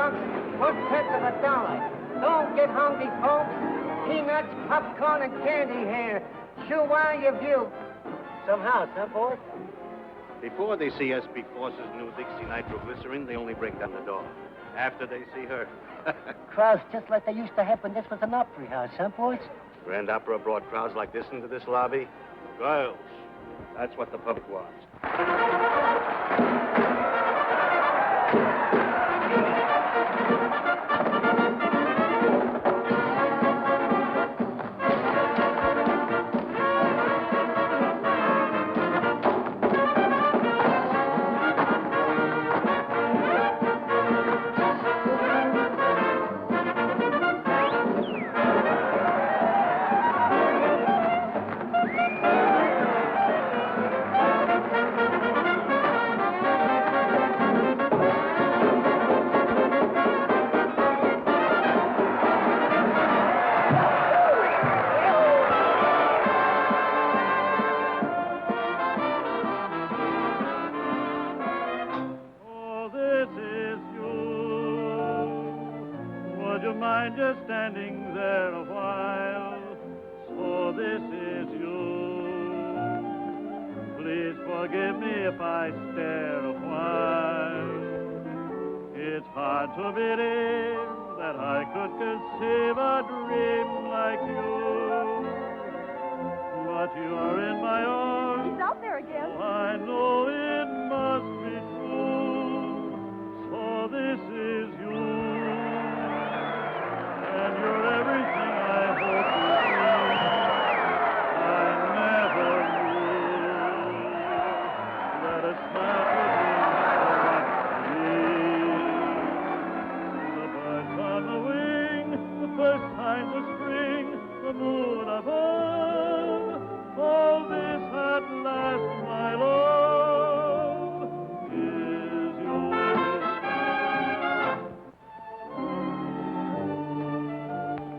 bucks, $1/10 of a dollar. Don't get hungry, folks. Peanuts, popcorn, and candy here. Chew while you view. Some house, huh, boys? Before they see SB Force's new Dixie nitroglycerin, they only break down the door. After they see her. Crowds just like they used to have when this was an opera house, huh, boys? Grand Opera brought crowds like this into this lobby. Girls. That's what the public wants.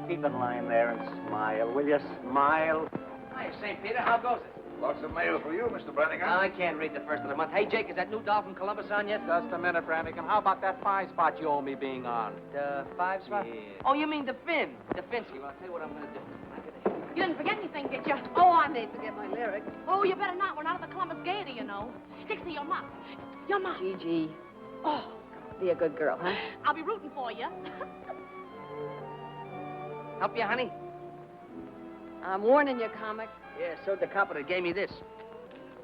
Keep it lying there and smile, will you? Smile. Hi, St. Peter. How goes it? Lots of mail for you, Mr. Brannigan. I can't read the first of the month. Hey, Jake, is that new doll from Columbus on yet? Just a minute, Brannigan. How about that 5 spot you owe me being on? The 5 spot? Yeah. Oh, you mean the Finn. The Finsky. Well, I'll tell you what I'm going to do. You didn't forget anything, did you? Oh, I may forget my lyrics. Oh, you better not. We're not at the Columbus Gaiety, you know. Dixie, your mom. Your mom. Gigi. Oh, be a good girl, huh? I'll be rooting for you. Help you, honey? I'm warning you, comic. Yeah, so the copper that gave me this.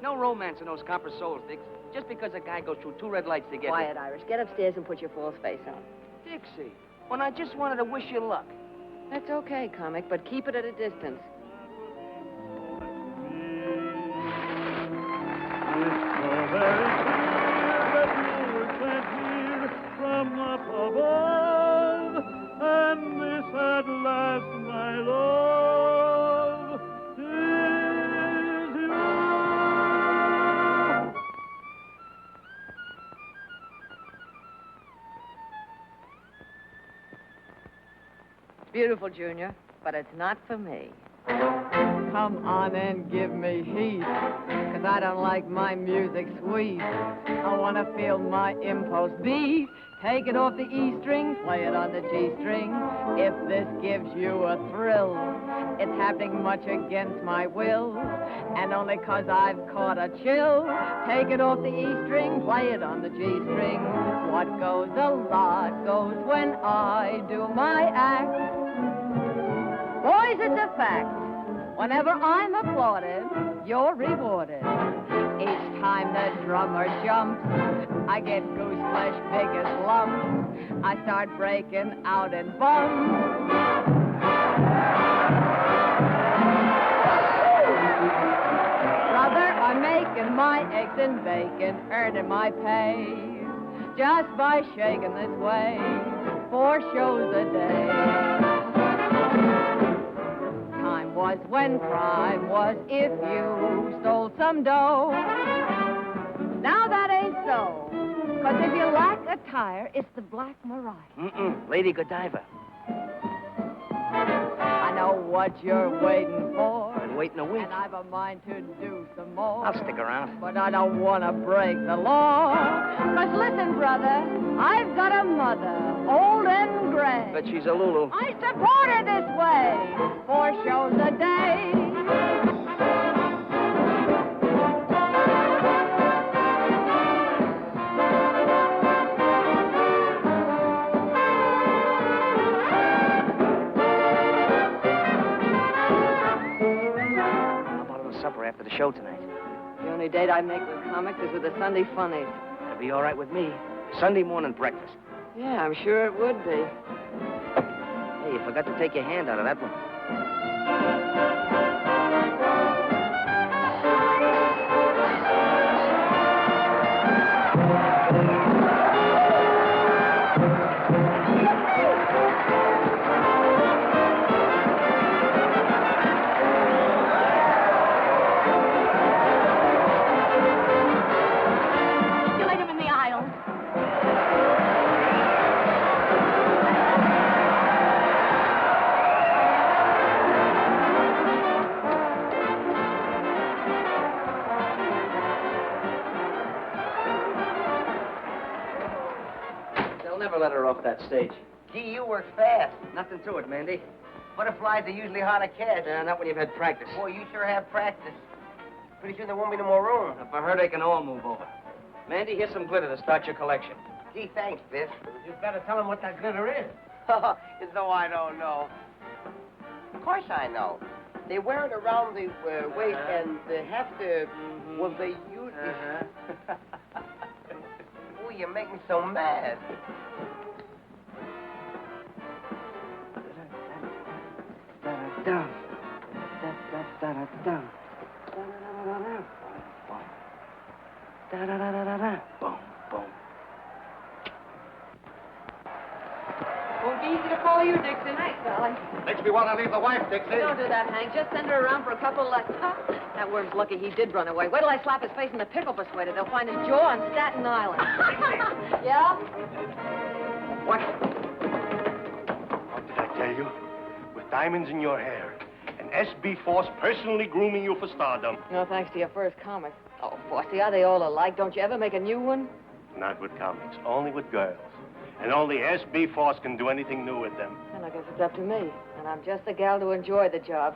No romance in those copper souls, Dix. Just because a guy goes through 2 red lights to get Quiet, Irish. Get upstairs and put your false face on. Dixie, when I just wanted to wish you luck. That's okay, comic, but keep it at a distance. From up above, and this at last, my love, is you. It's beautiful, Junior, but it's not for me. Come on and give me heat, 'cause I don't like my music sweet. I want to feel my impulse beat. Take it off the E string, play it on the G string. If this gives you a thrill, it's happening much against my will, and only 'cause I've caught a chill. Take it off the E string, play it on the G string. What goes a lot goes when I do my act. Boys, it's a fact. Whenever I'm applauded, you're rewarded. Each time the drummer jumps, I get goose flesh big as lumps. I start breaking out in bumps. Brother, I'm making my eggs and bacon, earning my pay, just by shaking this way, 4 shows a day. Time was when crime was if you stole some dough. Now that ain't so, 'cause if you lack attire, it's the Black Mariah. Lady Godiva. I know know what you're waiting for. Been waiting a week. And I've a mind to do some more. I'll stick around. But I don't want to break the law. 'Cause listen, brother, I've got a mother, old and gray. Bet she's a Lulu. I support her this way, 4 shows a day. Supper after the show tonight. The only date I make with comics is with the Sunday funnies. That'll be all right with me. Sunday morning breakfast. Yeah, I'm sure it would be. Hey, you forgot to take your hand out of that one. Never let her off that stage. Gee, you work fast. Nothing to it, Mandy. Butterflies are usually hard to catch. Not when you've had practice. Boy, you sure have practice. Pretty soon there won't be no more room. If I heard, they can all move over. Mandy, here's some glitter to start your collection. Gee, thanks, Biff. You better tell him what that glitter is. As though I don't know. Of course I know. They wear it around the waist and they have to... Well, they use it. Oh, you make me so mad. Down. Boom, boom. Won't be easy to follow you, Dixie. Thanks, darling. Makes me want to leave the wife, Dixie. Don't do that, Hank. Just send her around for a couple lessons. That worm's lucky he did run away. Wait till I slap his face in the pickle persuader. They'll find his jaw on Staten Island. Yeah? What? What did I tell you? With diamonds in your hair. An SB Force personally grooming you for stardom. No, thanks to your first comic. Oh, Fossey, are they all alike? Don't you ever make a new one? Not with comics, only with girls. And only SB Force can do anything new with them. Then I guess it's up to me. And I'm just the gal to enjoy the job.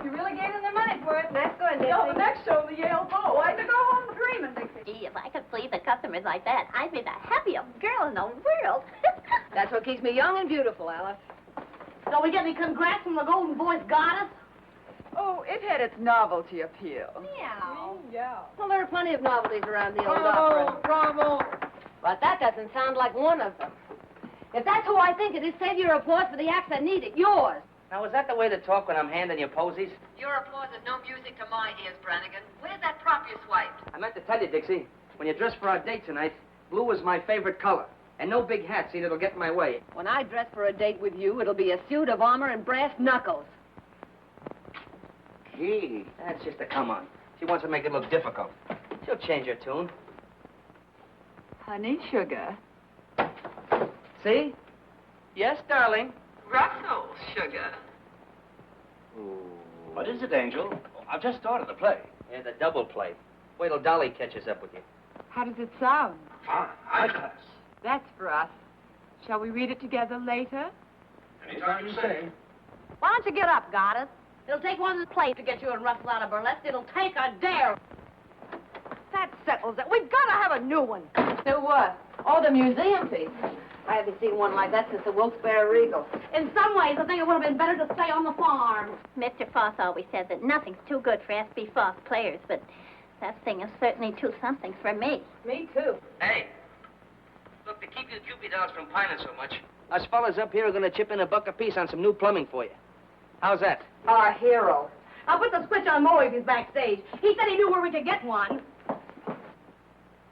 You really gave them their money for it. Next one, Dixie. No, the next show, the Yale Bow. I had to go home dreaming, Dixie. Gee, if I could please the customers like that, I'd be the happiest girl in the world. That's what keeps me young and beautiful, Alice. So we get any congrats from the Golden Voice Goddess? Oh, it had its novelty appeal. Meow. Yeah. Well, there are plenty of novelties around the old opera. Bravo. But that doesn't sound like one of them. If that's who I think it is, save your applause for the acts that need it. Yours. Now, is that the way to talk when I'm handing you posies? Your applause is no music to my ears, Brannigan. Where's that prop you swiped? I meant to tell you, Dixie, when you dress for our date tonight, blue is my favorite color. And no big hat, see, that'll get in my way. When I dress for a date with you, it'll be a suit of armor and brass knuckles. Gee, that's just a come on. She wants to make it look difficult. She'll change her tune. Honey, sugar. See? Yes, darling. Russell, sugar. What is it, Angel? I've just started the play. Yeah, the double play. Wait till Dolly catches up with you. How does it sound? Ah, high class. That's for us. Shall we read it together later? Anytime you say. Why don't you get up, Goddess? It'll take one of the plays to get you and Russell out of burlesque. It'll take a dare. That settles it. We've got to have a new one. New what? Oh, the museum piece. I haven't seen one like that since the Wilkes-Barre Regal. In some ways, I think it would have been better to stay on the farm. Mr. Foss always says that nothing's too good for SB Foss players, but that thing is certainly too something for me. Me, too. Hey, look, to keep you Cupid dolls from pining so much, us fellas up here are going to chip in $1 apiece on some new plumbing for you. How's that? Our hero. I'll put the switch on Moe if he's backstage. He said he knew where we could get one.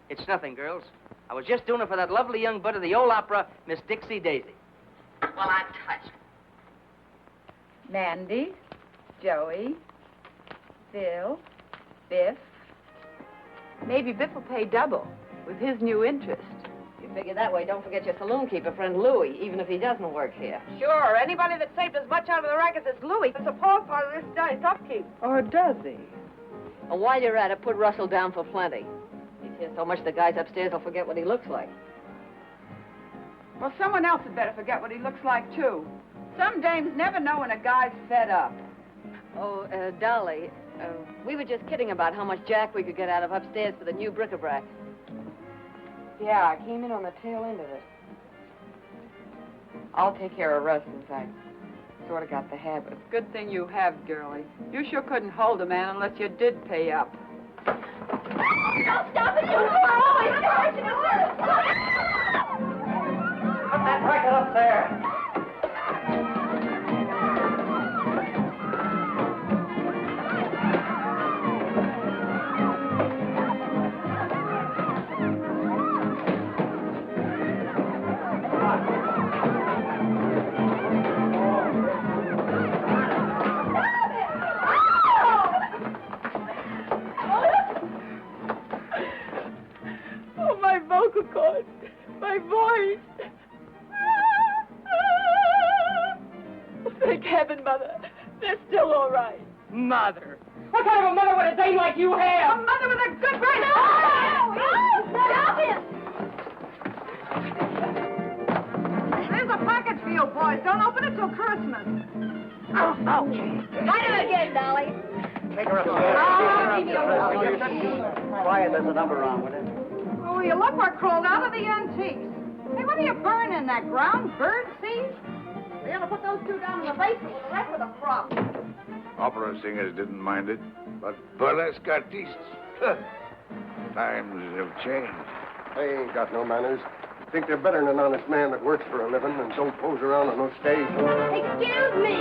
It's nothing, girls. I was just doing it for that lovely young bud of the old opera, Miss Dixie Daisy. Well, I'm touched. Mandy, Joey, Bill, Biff. Maybe Biff will pay double with his new interest. You Figure that way, don't forget your saloon keeper friend Louie, even if he doesn't work here. Sure, anybody that saved as much out of the racket as Louis is a part of this guy's upkeep. Or does he? Well, while you're at it, put Russell down for plenty. He's here so much the guys upstairs will forget what he looks like. Well, someone else had better forget what he looks like, too. Some dames never know when a guy's fed up. Oh, Dolly, we were just kidding about how much jack we could get out of upstairs for the new bric-a-brac. Yeah, I came in on the tail end of it. I'll take care of Russ since I sort of got the habit. Good thing you have, girlie. You sure couldn't hold a man unless you did pay up. Don't stop it! You're always charging us! Put that racket up there. Oh, my vocal cords, my voice. Thank heaven, Mother. They're still all right. Mother? What kind of a mother would a dame like you have? A mother with a good brain. Stop him! There's a package for you, boys. Don't open it till Christmas. Oh, fight him again, Dolly. Take her up Quiet, there's a number on with it. Oh, you look what crawled out of the antiques. Hey, what are you burning in that ground? Bird seed? We ought to put those two down in the basement with the rest of the crop. Opera singers didn't mind it, but burlesque artists, times have changed. They ain't got no manners. Think they're better than an honest man that works for a living and don't pose around on no stage. Excuse me.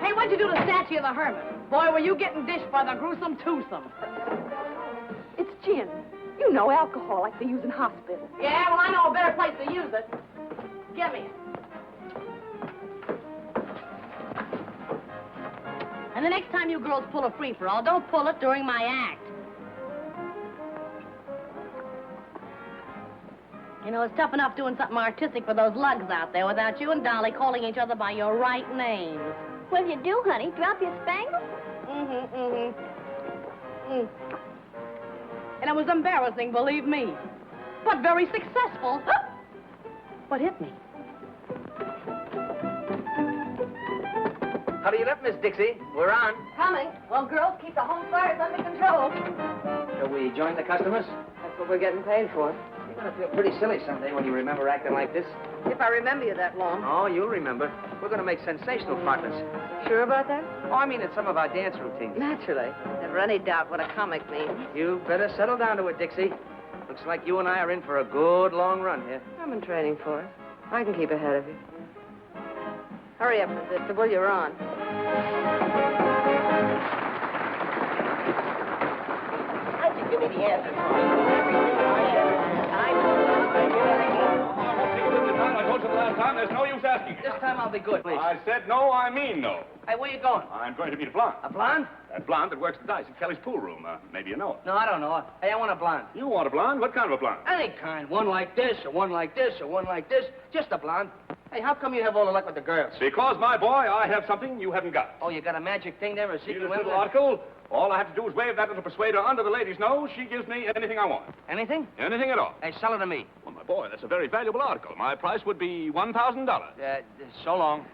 Hey, what'd you do to the statue of the hermit? Boy, were you getting dished by the gruesome twosome. It's gin. You know, alcohol like they use in hospitals. Yeah, well, I know a better place to use it. Give me it. And the next time you girls pull a free-for-all, don't pull it during my act. You know, it's tough enough doing something artistic for those lugs out there without you and Dolly calling each other by your right names. What'd you do, honey? Drop your spangles? And it was embarrassing, believe me, but very successful. What hit me? How do you look, Miss Dixie? We're on. Coming. Well, girls, keep the home fires under control. Shall we join the customers? That's what we're getting paid for. You're going to feel pretty silly someday when you remember acting like this. If I remember you that long. Oh, you'll remember. We're going to make sensational partners. Sure about that? Oh, I mean, in some of our dance routines. Naturally. Never any doubt what a comic means. You better settle down to it, Dixie. Looks like you and I are in for a good long run here. I'm in training for it. I can keep ahead of you. Hurry up, Constable, you're on. How'd you give me the answer? I told you the last time, there's no use asking. This time I'll be good, please. I said no, I mean no. Hey, where you going? I'm going to meet a blonde. A blonde? That blonde that works the dice in Kelly's pool room. Maybe you know her. No, I don't know. Hey, I want a blonde. You want a blonde? What kind of a blonde? Any kind. One like this, or one like this, or one like this. Just a blonde. Hey, how come you have all the luck with the girls? Because, my boy, I have something you haven't got. Oh, you got a magic thing there, a See secret this weapon? little article? All I have to do is wave that little persuader under the lady's nose. She gives me anything I want. Anything? Anything at all. Hey, sell it to me. Well, my boy, that's a very valuable article. My price would be $1,000. So long.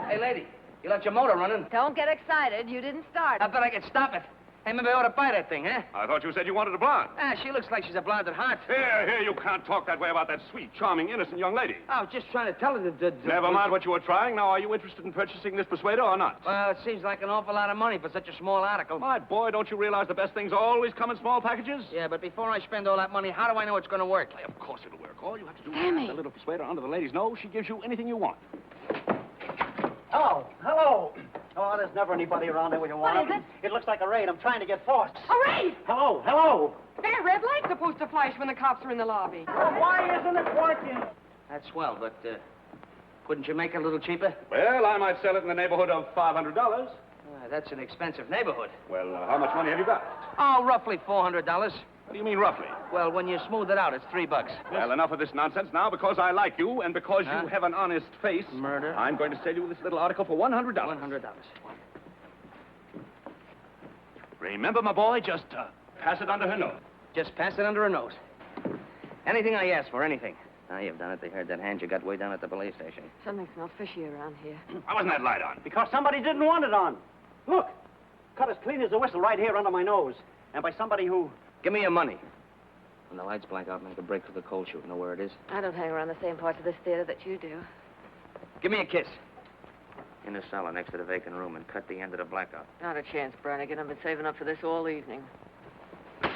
Hey, lady, you left your motor running. Don't get excited. You didn't start. I bet I could stop it. Hey, maybe I ought to buy that thing, huh? I thought you said you wanted a blonde. Ah, she looks like she's a blonde at heart. Here, you can't talk that way about that sweet, charming, innocent young lady. I was just trying to tell her that... Never mind what you were trying. Now, are you interested in purchasing this persuader or not? Well, it seems like an awful lot of money for such a small article. My boy, don't you realize the best things always come in small packages? Yeah, but before I spend all that money, how do I know it's going to work? Why, of course it'll work. All you have to do Sammy. is put the little persuader under the lady's nose. She gives you anything you want. Hello. Hello. Oh, Oh, there's never anybody around there where you want What is them. It looks like a raid. I'm trying to get forced. A raid! Hello, hello. That red light's supposed to flash when the cops are in the lobby. Well, why isn't it working? That's swell, but couldn't you make it a little cheaper? Well, I might sell it in the neighborhood of $500. That's an expensive neighborhood. Well, how much money have you got? Oh, roughly $400. What do you mean, roughly? Well, when you smooth it out, it's $3. Well, enough of this nonsense now. Because I like you and because you have an honest face. Murder. I'm going to sell you this little article for $100. $100. Remember, my boy, just pass it under her nose. Just pass it under a note. Anything I ask for, anything. Now you've done it. They heard that hand you got way down at the police station. Something smells fishy around here. Why wasn't that light on? Because somebody didn't want it on. Look, cut as clean as a whistle right here under my nose. And by somebody who... Give me your money. When the lights blank out, make a break for the cold shoot. Know where it is? I don't hang around the same parts of this theater that you do. Give me a kiss. In the cellar next to the vacant room and cut the end of the blackout. Not a chance, Brannigan. I've been saving up for this all evening. Hey,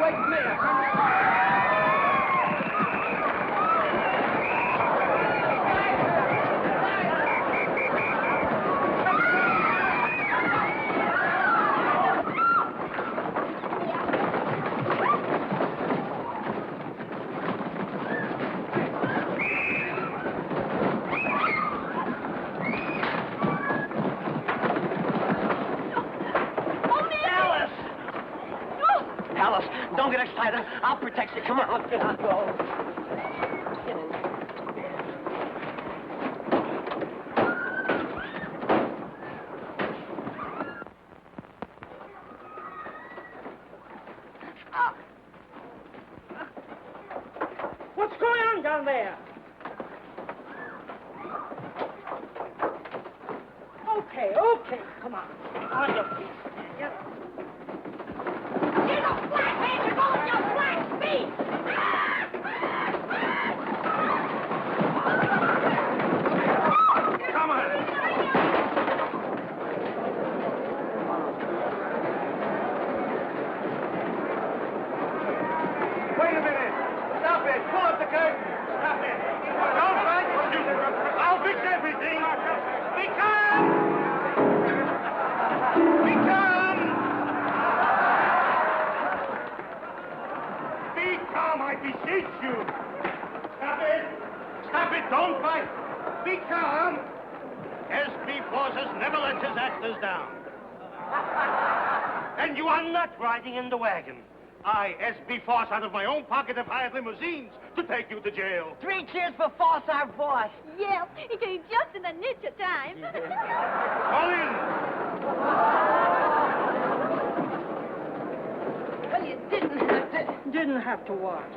wait a minute. Don't get excited. I'll protect you. Come on, get on. Go. What's going on down there? Okay. Come on. On your feet. Yep. You're the black man! You're going your black speed! Come on. Wait a minute. Stop it. Pull up the curtain. Stop it. Don't fight. I'll fix everything. Be calm. Be calm. Be calm, I beseech you. Stop it. Stop it. Don't fight. Be calm. S.B. Forces never lets his actors down. And you are not riding in the wagon. I, S.B. Force, out of my own pocket, have hired limousines to take you to jail. 3 cheers for Force, our boss. Yep, he came just in the nick of time. Call in. Well, you didn't have to what?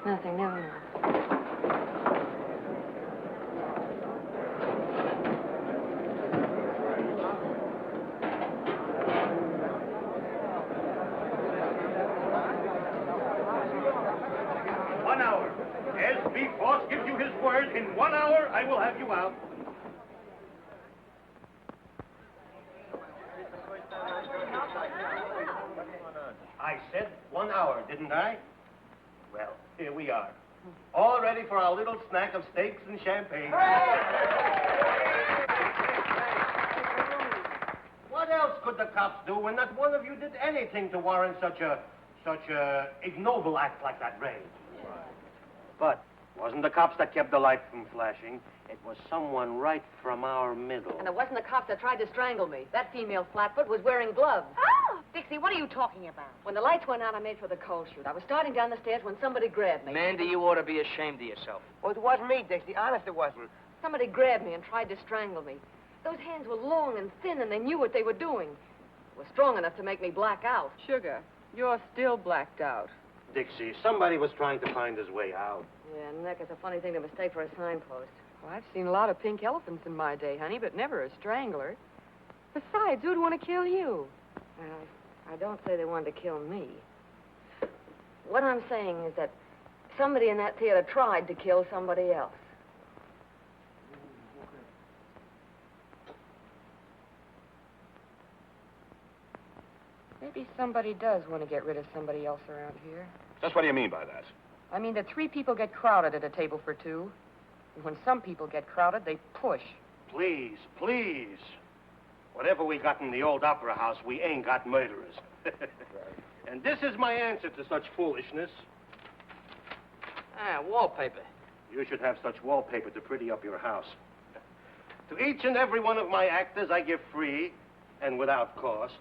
Nothing, never mind. 1 hour. S.B. Force gives you his word. In 1 hour, I will have you out. I said 1 hour, didn't I? Well, here we are. All ready for our little snack of steaks and champagne. What else could the cops do when not one of you did anything to warrant such a ignoble act like that raid? But it wasn't the cops that kept the light from flashing. It was someone right from our middle. And it wasn't the cop that tried to strangle me. That female flatfoot was wearing gloves. Oh! Dixie, what are you talking about? When the lights went out, I made for the cold chute. I was starting down the stairs when somebody grabbed me. Mandy, you ought to be ashamed of yourself. Well, it wasn't me, Dixie. Honest, it wasn't. Somebody grabbed me and tried to strangle me. Those hands were long and thin, and they knew what they were doing. It was strong enough to make me black out. Sugar, you're still blacked out. Dixie, somebody was trying to find his way out. Yeah, neck is a funny thing to mistake for a signpost. Well, I've seen a lot of pink elephants in my day, honey, but never a strangler. Besides, who'd want to kill you? Well, I don't say they wanted to kill me. What I'm saying is that somebody in that theater tried to kill somebody else. Maybe somebody does want to get rid of somebody else around here. Just what do you mean by that? I mean that 3 people get crowded at a table for 2. And when some people get crowded, they push. Please, please. Whatever we got in the old opera house, we ain't got murderers. And this is my answer to such foolishness. Ah, wallpaper. You should have such wallpaper to pretty up your house. To each and every one of my actors, I give free and without cost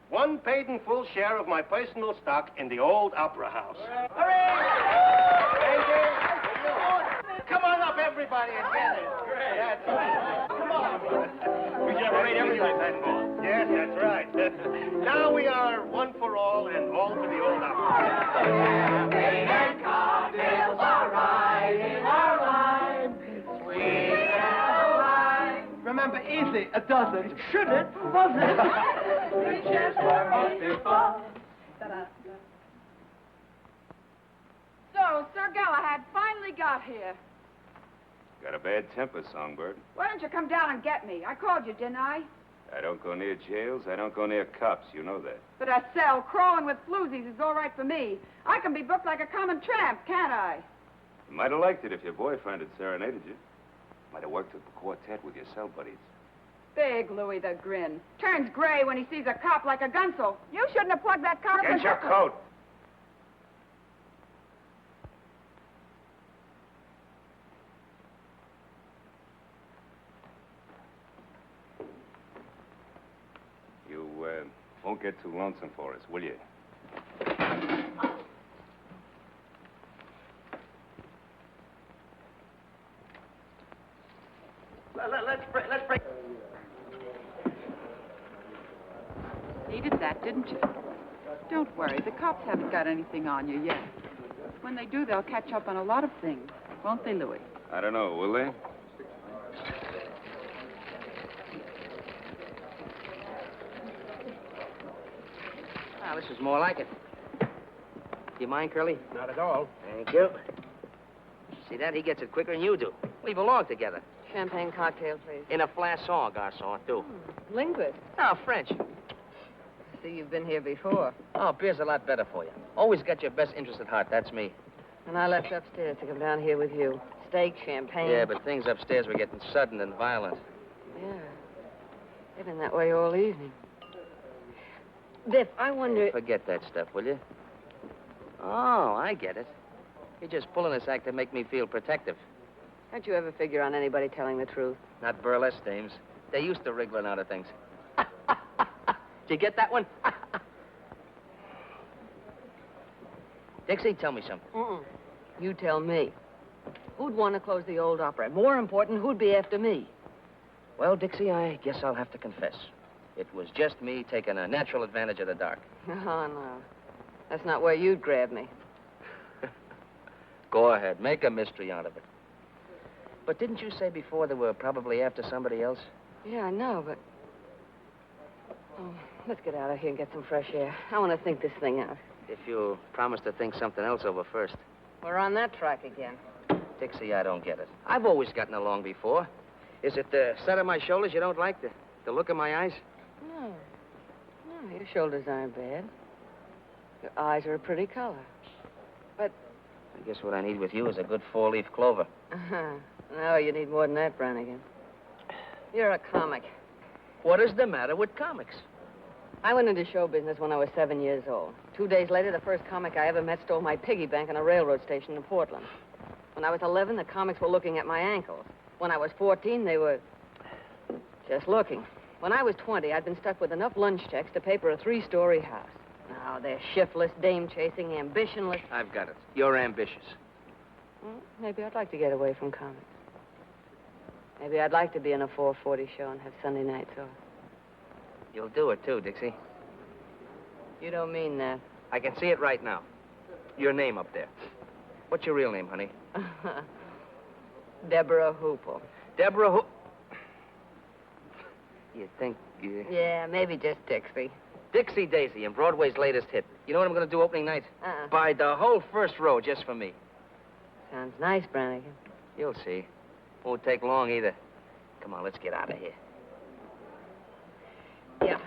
one paid in full share of my personal stock in the old opera house. Come on up, everybody, and get it. That's right. Come on. We should have paid everything. Yes, that's right. Now we are one for all and all for the old opera. Champagne and cocktails are right in our line. Sweet and wine. Remember, easy, a dozen. Should it, was it? Three cheers for us before. So, Sir Galahad finally got here. Got a bad temper, Songbird. Why don't you come down and get me? I called you, didn't I? I don't go near jails. I don't go near cops. You know that. But a cell crawling with floozies is all right for me. I can be booked like a common tramp, can't I? You might have liked it if your boyfriend had serenaded you. Might have worked at the quartet with your cell buddies. Big Louis the Grin. Turns gray when he sees a cop like a gunsel. You shouldn't have plugged that car. Get your coat. You won't get too lonesome for us, will you? Let's break. Needed that, didn't you? Don't worry. The cops haven't got anything on you yet. When they do, they'll catch up on a lot of things. Won't they, Louis? I don't know, will they? Ah, this is more like it. Do you mind, Curly? Not at all. Thank you. See that? He gets it quicker than you do. We belong together. Champagne cocktail, please. In a flasson, garçon, too. Linguist. No, French. See, you've been here before. Oh, beer's a lot better for you. Always got your best interest at heart. That's me. And I left upstairs to come down here with you. Steak, champagne. Yeah, but things upstairs were getting sudden and violent. Yeah. They've been that way all evening. Biff, I wonder... Forget that stuff, will you? Oh, I get it. You're just pulling this act to make me feel protective. Don't you ever figure on anybody telling the truth? Not burlesque dames. They're used to wriggling out of things. Did you get that one? Dixie, tell me something. You tell me. Who'd want to close the old opera? More important, who'd be after me? Well, Dixie, I guess I'll have to confess. It was just me taking a natural advantage of the dark. Oh, no. That's not where you'd grab me. Go ahead. Make a mystery out of it. But didn't you say before they were probably after somebody else? Yeah, I know, but... Oh, let's get out of here and get some fresh air. I want to think this thing out. If you'll promise to think something else over first. We're on that track again. Dixie, I don't get it. I've always gotten along before. Is it the set of my shoulders you don't like? The look in my eyes? No. No, your shoulders aren't bad. Your eyes are a pretty color. But... I guess what I need with you is a good four-leaf clover. No, you need more than that, Brannigan. You're a comic. What is the matter with comics? I went into show business when I was 7 years old. 2 days later, the first comic I ever met stole my piggy bank on a railroad station in Portland. When I was 11, the comics were looking at my ankles. When I was 14, they were just looking. When I was 20, I'd been stuck with enough lunch checks to pay for a 3-story house. Now, they're shiftless, dame-chasing, ambitionless. I've got it. You're ambitious. Well, maybe I'd like to get away from comics. Maybe I'd like to be in a 4:40 show and have Sunday nights off. You'll do it, too, Dixie. You don't mean that. I can see it right now. Your name up there. What's your real name, honey? Deborah Hoople. Deborah Hoople. You think... Yeah, maybe just Dixie. Dixie Daisy and Broadway's latest hit. You know what I'm going to do opening night? Buy the whole first row just for me. Sounds nice, Brannigan. You'll see. Won't take long either. Come on, let's get out of here. Yeah.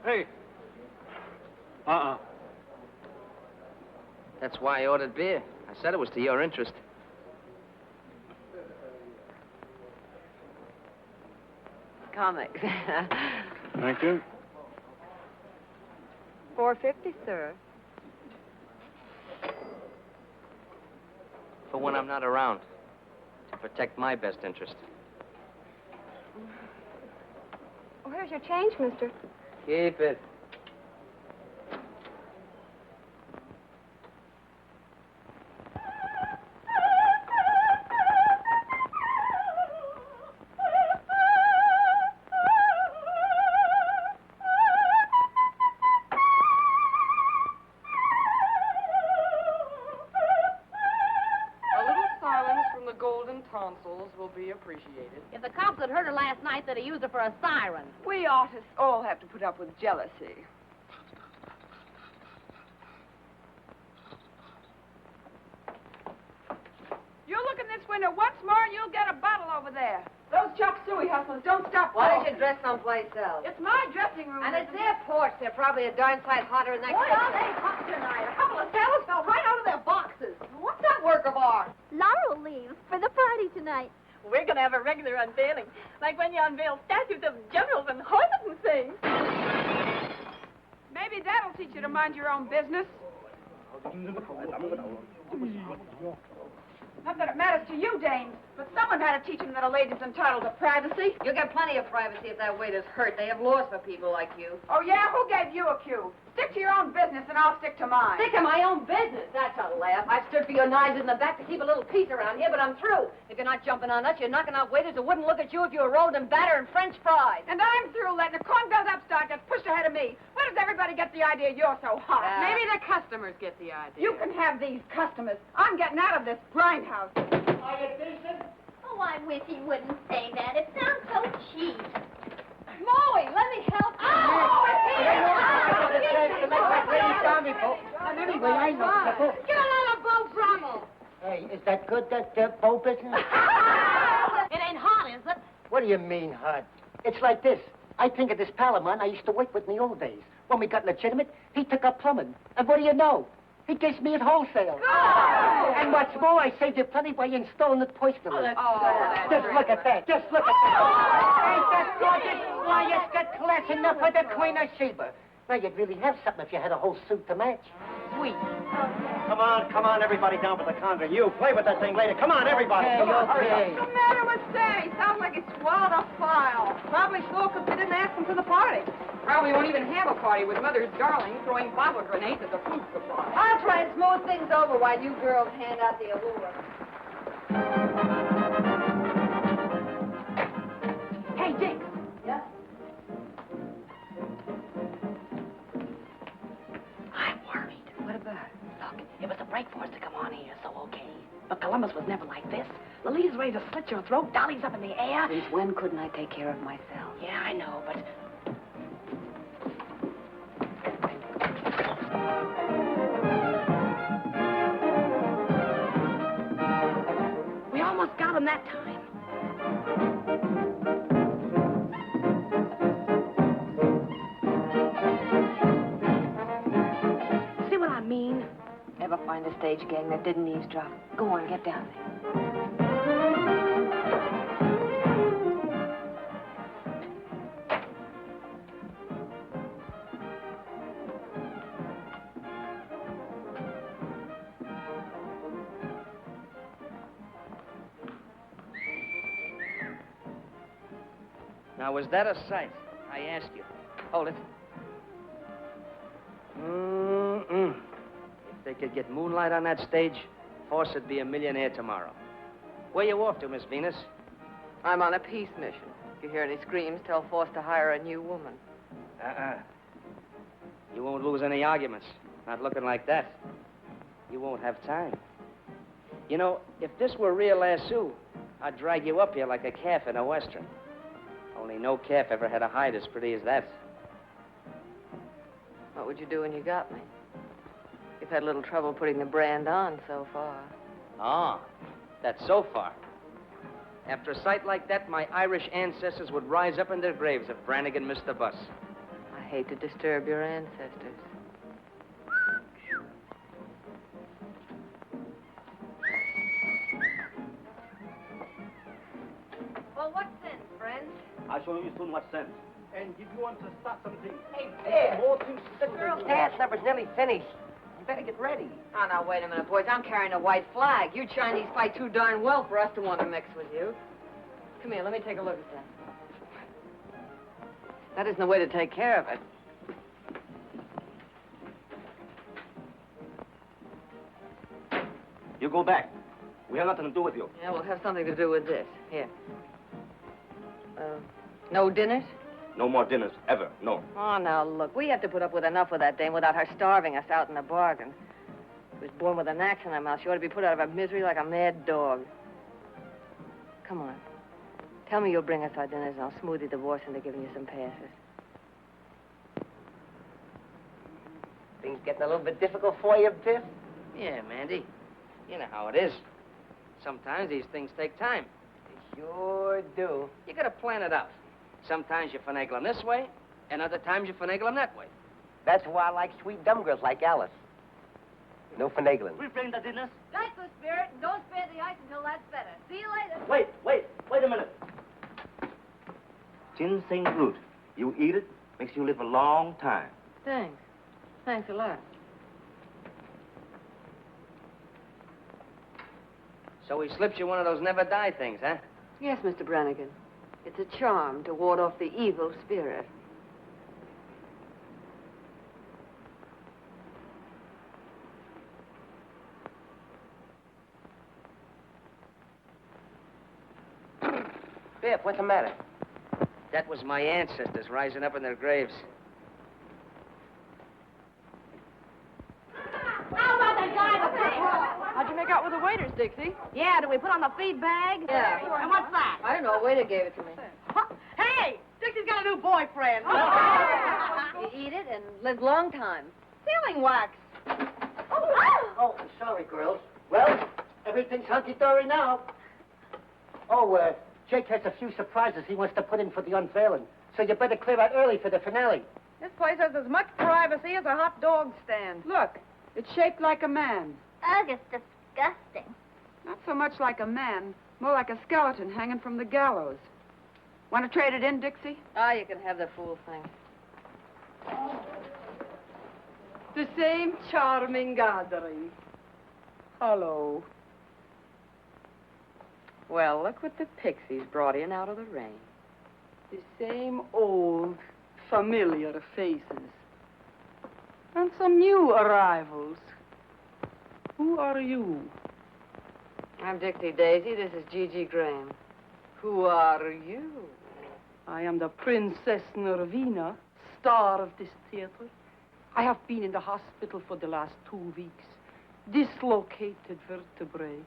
Hey. That's why I ordered beer. I said it was to your interest. Comics. Thank you. $4.50, sir. For when I'm not around. To protect my best interest. Where's your change, mister? Keep it. Will be appreciated. If the cops had heard her last night, they'd have used her for a siren. We artists all have to put up with jealousy. You look in this window once more and you'll get a bottle over there. Those chop suey hustlers don't stop. Why don't you dress someplace else? It's my dressing room. And it's their porch. They're probably a darn sight hotter than that. What are they hot tonight? A couple of sailors fell right out of their boxes. What's that work of art? Laurel leaves for the party tonight. We're going to have a regular unveiling, like when you unveil statues of generals and horses and things. Maybe that'll teach you to mind your own business. Not that it matters to you, dames, but someone had to teach them that a lady's entitled to privacy. You'll get plenty of privacy if that waiter's hurt. They have laws for people like you. Oh, yeah? Who gave you a cue? Stick to your own business and I'll stick to mine. Stick to my own business. That's a laugh. I've stood for your knives in the back to keep a little peace around here, but I'm through. If you're not jumping on us, you're knocking out waiters who wouldn't look at you if you were rolled in batter and French fries. And I'm through letting a corn-fed upstart get pushed ahead of me. Where does everybody get the idea you're so hot? Maybe the customers get the idea. You can have these customers. I'm getting out of this grindhouse. Are you decent? Oh, I wish he wouldn't say that. It sounds so cheap. Molly, let me help you. Anyway, I know. Get another Bo Brummel. Hey, is that good, that bow business? It ain't hot, is it? What do you mean, hot? It's like this. I think of this pal of mine I used to work with in the old days. When we got legitimate, he took up plumbing. And what do you know? He gives me at wholesale. Oh! And what's more, I saved you plenty by installing it personally. Just look at that. Just look at that. Ain't that gorgeous? Why, it's got class enough for the Queen of Sheba. Now, you'd really have something if you had a whole suit to match. Sweet. Come on, everybody down for the conga. You play with that thing later. Come on, everybody. Okay, Come on, hurry up. What's the matter with Sammy? Sounds like he swallowed a file. Probably so because they didn't ask him to the party. Probably won't even have a party with Mother's darling throwing bottle grenades at the food supply. I'll try and smooth things over while you girls hand out the allure. Hey, Dick. Yeah? I'm worried. What about? Look, it was a break for us to come on here, so okay. But Columbus was never like this. Lolita's ready to slit your throat, Dolly's up in the air. Since when couldn't I take care of myself? Yeah, I know, but... We almost got him that time. See what I mean? Ever find a stage gang that didn't eavesdrop? Go on, get down there. Now, was that a sight? I ask you. Hold it. If they could get moonlight on that stage, Force would be a millionaire tomorrow. Where you off to, Miss Venus? I'm on a peace mission. If you hear any screams, tell Force to hire a new woman. You won't lose any arguments. Not looking like that. You won't have time. You know, if this were real lasso, I'd drag you up here like a calf in a western. Only no calf ever had a hide as pretty as that. What would you do when you got me? You've had a little trouble putting the brand on so far. Ah, that's so far. After a sight like that, my Irish ancestors would rise up in their graves if Brannigan missed the bus. I hate to disturb your ancestors. I show you too much sense. And if you want to start something... Hey, Dad, the girl's dance number's nearly finished. You better get ready. Oh, now, wait a minute, boys. I'm carrying a white flag. You Chinese fight too darn well for us to want to mix with you. Come here, let me take a look at that. That isn't the way to take care of it. You go back. We have nothing to do with you. Yeah, we'll have something to do with this. Here. No dinners? No more dinners, ever. No. Oh, now, look, we have to put up with enough with that dame without her starving us out in the bargain. She was born with an axe in her mouth. She ought to be put out of her misery like a mad dog. Come on. Tell me you'll bring us our dinners, and I'll smooth your divorce into giving you some passes. Things getting a little bit difficult for you, Biff? Yeah, Mandy. You know how it is. Sometimes these things take time. They sure do. You gotta plan it out. Sometimes you finagle them this way, and other times you finagle them that way. That's why I like sweet dumb girls like Alice. No finagling. We bring the dinners. Nice, Spirit, and don't spare the ice until that's better. See you later. Wait a minute. Ginseng root. You eat it, makes you live a long time. Thanks. Thanks a lot. So he slips you one of those never die things, huh? Yes, Mr. Brannigan. It's a charm to ward off the evil spirit. Biff, what's the matter? That was my ancestors rising up in their graves. How about that guy with me? How'd you make out with the waiters, Dixie? Yeah, do we put on the feed bag? Yeah. And what's that? I don't know. A waiter gave it to me. Hey, Dixie's got a new boyfriend. You eat it and live long time. Sealing wax. Oh, I'm sorry, girls. Well, everything's hunky-dory now. Oh, Jake has a few surprises he wants to put in for the unveiling. So you better clear out early for the finale. This place has as much privacy as a hot dog stand. Look, it's shaped like a man. Ugh, it's disgusting. Not so much like a man, more like a skeleton hanging from the gallows. Want to trade it in, Dixie? Ah, you can have the fool thing. The same charming gathering. Hello. Well, look what the pixies brought in out of the rain. The same old, familiar faces. And some new arrivals. Who are you? I'm Dixie Daisy. This is Gigi Graham. Who are you? I am the Princess Nervina, star of this theater. I have been in the hospital for the last 2 weeks. Dislocated vertebrae.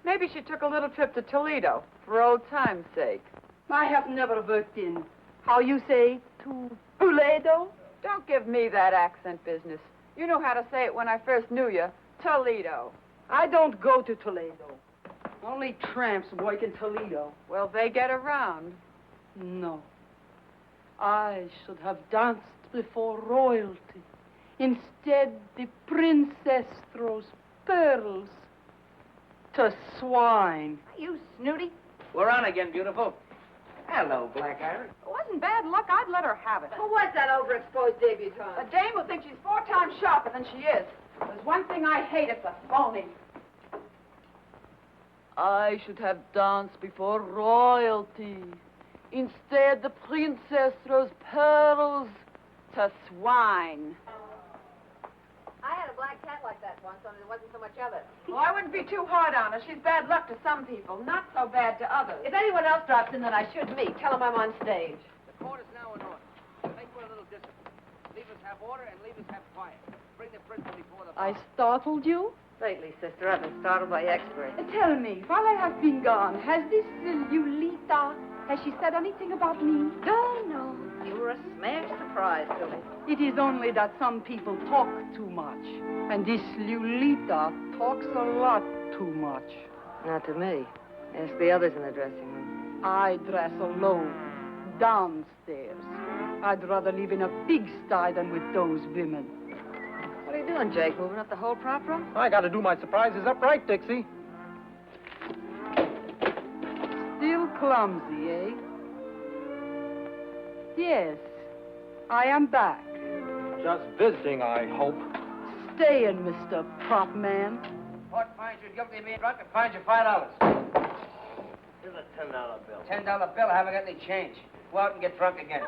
Maybe she took a little trip to Toledo for old time's sake. I have never worked in, how you say, Toledo? Don't give me that accent business. You know how to say it when I first knew you. Toledo. I don't go to Toledo. Only tramps work in Toledo. Well, they get around. No. I should have danced before royalty. Instead, the princess throws pearls to swine. You snooty. We're on again, beautiful. Hello, Black Iris. It wasn't bad luck. I'd let her have it. Who was that overexposed debutante? A dame will think she's 4 times sharper than she is. There's one thing I hate, it's a phony. I should have danced before royalty. Instead, the princess throws pearls to swine. I had a black cat like that once, only there wasn't so much of it. Well, I wouldn't be too hard on her. She's bad luck to some people, not so bad to others. If anyone else drops in that I should meet, tell them I'm on stage. The court is now in order. Make for a little discipline. Leave us have order and leave us have quiet. Bring the principal before the bar. I startled you? Lately, sister, I've been startled by experts. Tell me, while I have been gone, has this Lulita, has she said anything about me? No. You were a smash surprise to me. It is only that some people talk too much. And this Lulita talks a lot too much. Not to me. Ask the others in the dressing room. I dress alone, downstairs. I'd rather live in a pigsty than with those women. What are you doing, Jake? Moving up the whole prop room? I gotta do my surprises upright, Dixie. Still clumsy, eh? Yes, I am back. Just visiting, I hope. Staying, Mr. Prop Man. Court finds you guilty of being drunk and fines you $5. Here's a $10 bill. $10 bill, I haven't got any change. Go out and get drunk again.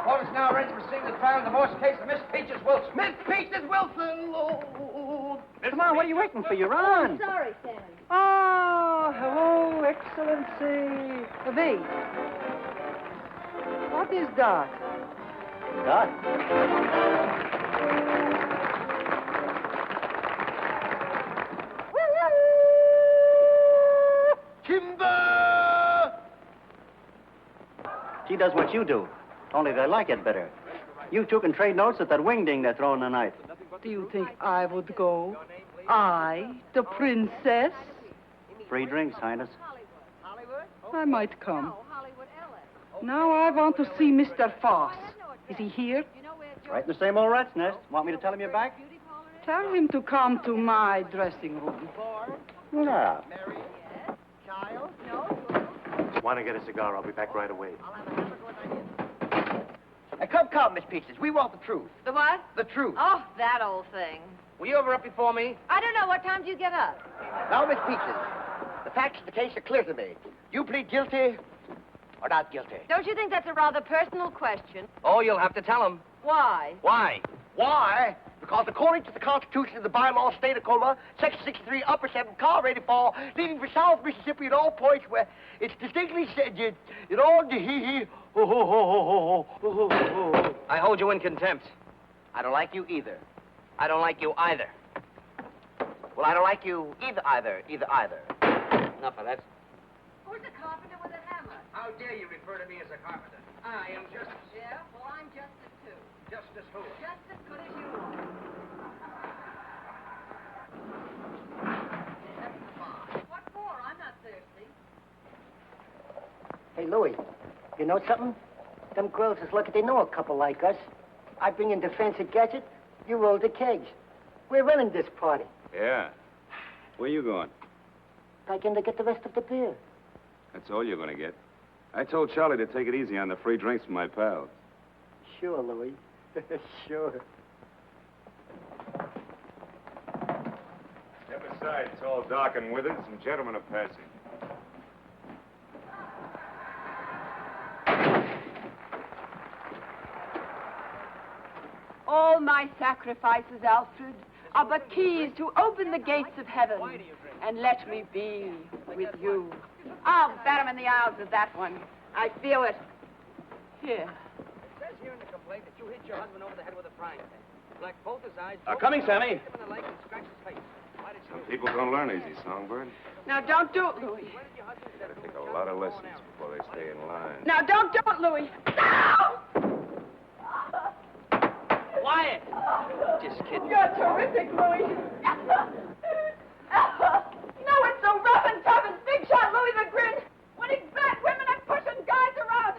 Court is now ready to proceed with the trial in the divorce case of Miss Peaches Wilson. Miss Peaches Wilson! Oh. Come on, what are you waiting for? You're on. Sorry, Sam. Oh, hello, Excellency. V. What is that? Dot. Timber! She does what you do, only they like it better. You two can trade notes at that wingding they're throwing tonight. Do you think I would go? I, the princess? Free drinks, Highness. I might come. Now I want to see Mr. Foss. Is he here? Right in the same old rat's nest. Want me to tell him you're back? Tell him to come to my dressing room. Yeah. Want to get a cigar? I'll be back right away. Come, Miss Peaches. We want the truth. The what? The truth. Oh, that old thing. Were you ever up before me? I don't know. What time do you get up? Now, Miss Peaches, the facts of the case are clear to me. You plead guilty or not guilty? Don't you think that's a rather personal question? Oh, you'll have to tell him. Why? Why? Why? Because according to the Constitution of the bylaw state of Coma, Section 63, Upper 7, Car rated fall, leaving for South Mississippi at all points where it's distinctly said, you know, I hold you in contempt. I don't like you either. I don't like you either. Well, I don't like you either. Enough of that. Who's a carpenter with a hammer? How dare you refer to me as a carpenter? I am just... Yeah? Well, I'm Justice, too. Justice who? Just as good as you are. What for? I'm not thirsty. Hey, Louie, you know something? Them girls is lucky they know a couple like us. I bring in the fancy gadget, you roll the kegs. We're running this party. Yeah. Where you going? Back in to get the rest of the beer. That's all you're going to get. I told Charlie to take it easy on the free drinks from my pals. Sure, Louie. Sure. Step aside. It's all dark and withered. Some gentlemen are passing. All my sacrifices, Alfred, are but keys to open the gates of heaven and let me be with you. I'll bat him in the eyes with that one. I feel it. Here. It says here in the complaint that you hit your husband over the head with a frying pan. Blacked both his eyes. Coming, Sammy. Hit him in the leg and scratched his face. Why did Some people don't learn easy, Songbird. Now, don't do it, Louis. Gotta take a lot of lessons before they stay in line. Now, don't do it, Louis. No! Quiet! Just kidding. You're terrific, Louis. No, it's so rough and tough as Big Shot Louis the Grin. Winning fat women and pushing guys around.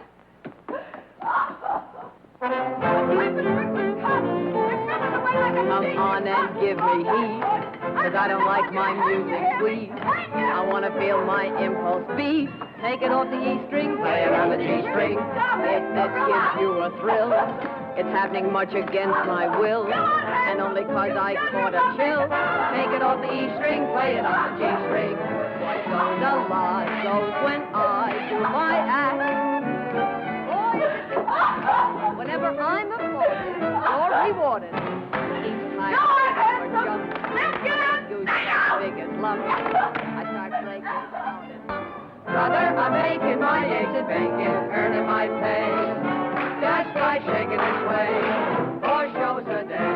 Come on and give me heat, 'cause I don't like my music sweet. I want to feel my impulse beat. Take it off the E string, play it on the G string. If this gives you a thrill, it's happening much against my will, and only 'cause I caught a chill. Take it off the E string, play it on the G string. What goes a lot goes when I do my act. Whenever I'm applauded or rewarded, each time I jump, big as lump, I start breaking out. Brother, I'm making my eggs and bacon, earning my pay, just by shaking and swaying 4 shows a day.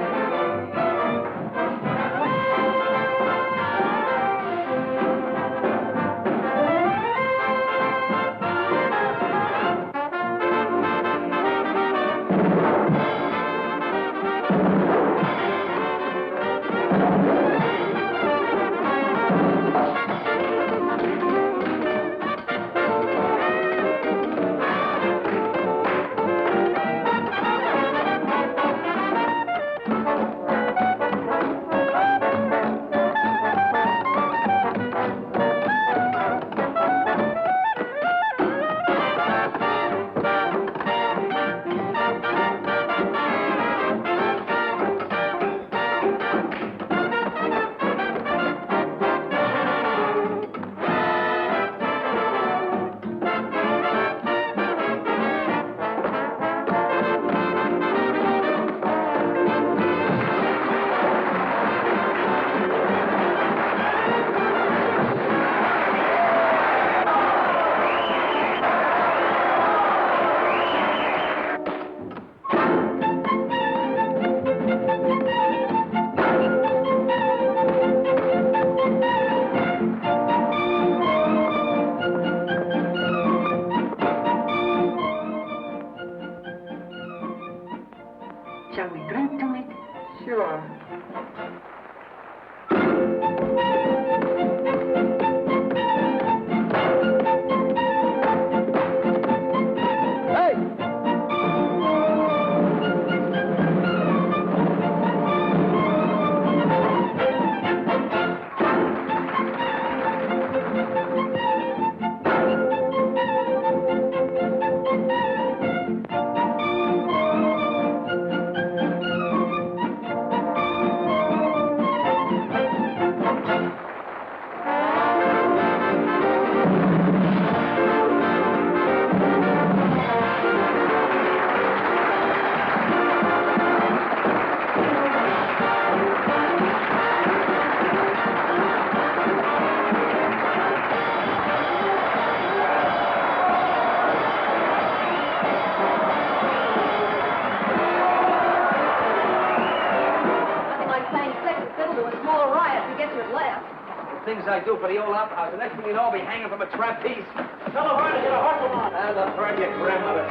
Things I do for the old opera house. The next thing you know, I'll be hanging from a trapeze. Tell her hard to get a hustle on. And the bird, your grandmother.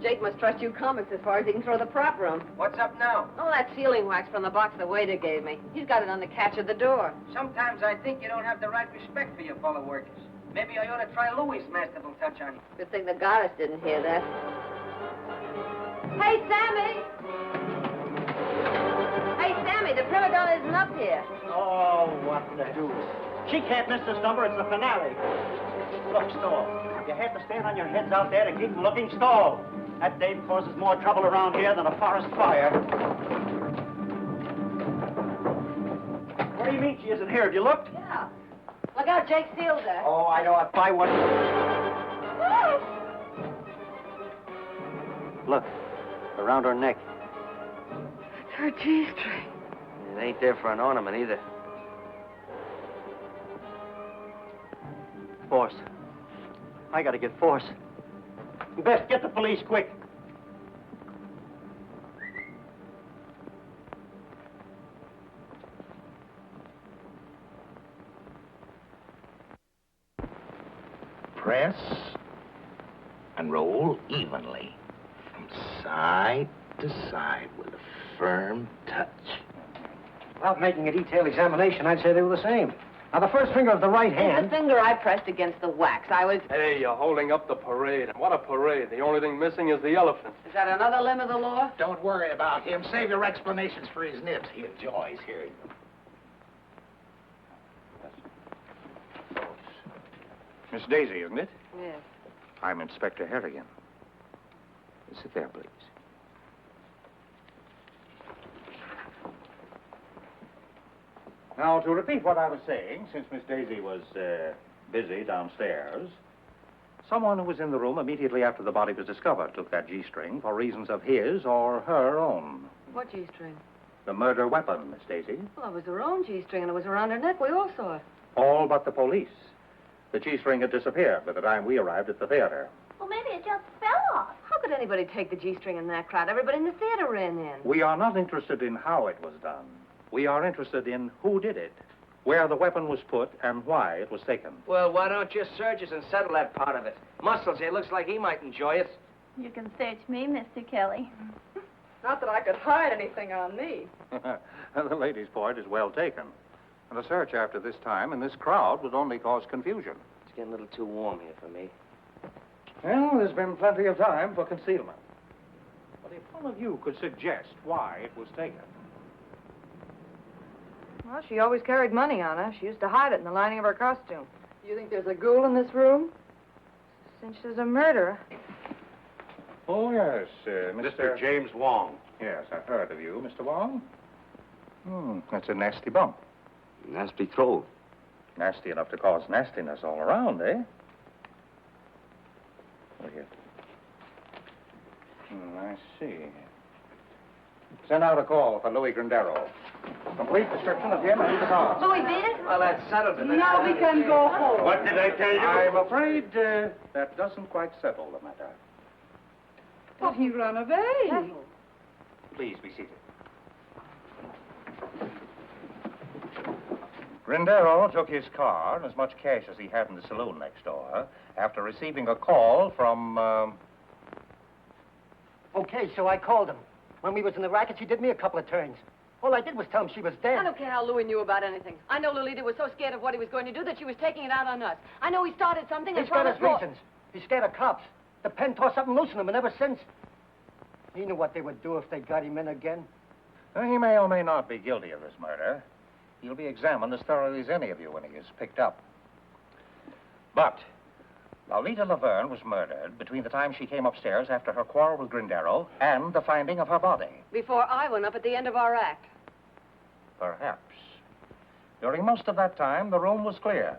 Jake must trust you comics as far as he can throw the prop room. What's up now? Oh, that sealing wax from the box the waiter gave me. He's got it on the catch of the door. Sometimes I think you don't have the right respect for your fellow workers. Maybe I ought to try Louis' masterful touch on you. Good thing the goddess didn't hear that. Hey, Sammy! Hey, Sammy, the prima donna isn't up here. Oh, what the deuce. She can't miss this number. It's the finale. Look, Stoll, you have to stand on your heads out there to keep them looking. Stoll. That dame causes more trouble around here than a forest fire. What do you mean she isn't here? Have you looked? Yeah. Look out, Jake sealed her. Oh, I know. If I wasn't... Look, around her neck. It's her G-string. It ain't there for an ornament either. Force. I gotta get Force. Best get the police quick. Press and roll evenly from side to side with a firm touch. Without making a detailed examination, I'd say they were the same. Now, the first finger of the right hand... The finger I pressed against the wax. I was... Hey, you're holding up the parade. And what a parade. The only thing missing is the elephant. Is that another limb of the law? Don't worry about him. Save your explanations for his nibs. He enjoys hearing them. Miss Daisy, isn't it? Yes. I'm Inspector Harrigan. Sit there, please. Now, to repeat what I was saying, since Miss Daisy was busy downstairs, someone who was in the room immediately after the body was discovered took that G-string for reasons of his or her own. What G-string? The murder weapon, Miss Daisy. Well, it was her own G-string, and it was around her neck. We all saw it. All but the police. The G-string had disappeared by the time we arrived at the theater. Well, maybe it just fell off. How could anybody take the G-string in that crowd? Everybody in the theater ran in. We are not interested in how it was done. We are interested in who did it, where the weapon was put, and why it was taken. Well, why don't you search us and settle that part of it? Muscles here looks like he might enjoy it. You can search me, Mr. Kelly. Not that I could hide anything on me. The lady's point is well taken. And a search after this time in this crowd would only cause confusion. It's getting a little too warm here for me. Well, there's been plenty of time for concealment. But if one of you could suggest why it was taken. Well, she always carried money on her. She used to hide it in the lining of her costume. You think there's a ghoul in this room? Since there's a murderer. Oh, yes, Mr. James Wong. Yes, I've heard of you, Mr. Wong. That's a nasty bump. Nasty throw. Nasty enough to cause nastiness all around, eh? Look here. I see. Send out a call for Louis Grandero. Complete description of him and the car. Louis beat it? Well, that settles it. Now we can go home. What did I tell you? I'm afraid that doesn't quite settle the matter. But he ran away. Please be seated. Grindero took his car and as much cash as he had in the saloon next door after receiving a call from, Okay, so I called him. When we was in the racket, she did me a couple of turns. All I did was tell him she was dead. I don't care how Louis knew about anything. I know Lolita was so scared of what he was going to do that she was taking it out on us. I know he started something and He's got his promised more. reasons. He's scared of cops. The pen tore something loose in him, and ever since, he knew what they would do if they got him in again. Well, he may or may not be guilty of this murder. He'll be examined as thoroughly as any of you when he is picked up. But Lolita Laverne was murdered between the time she came upstairs after her quarrel with Grindero and the finding of her body. Before I went up at the end of our act. Perhaps. During most of that time, the room was cleared.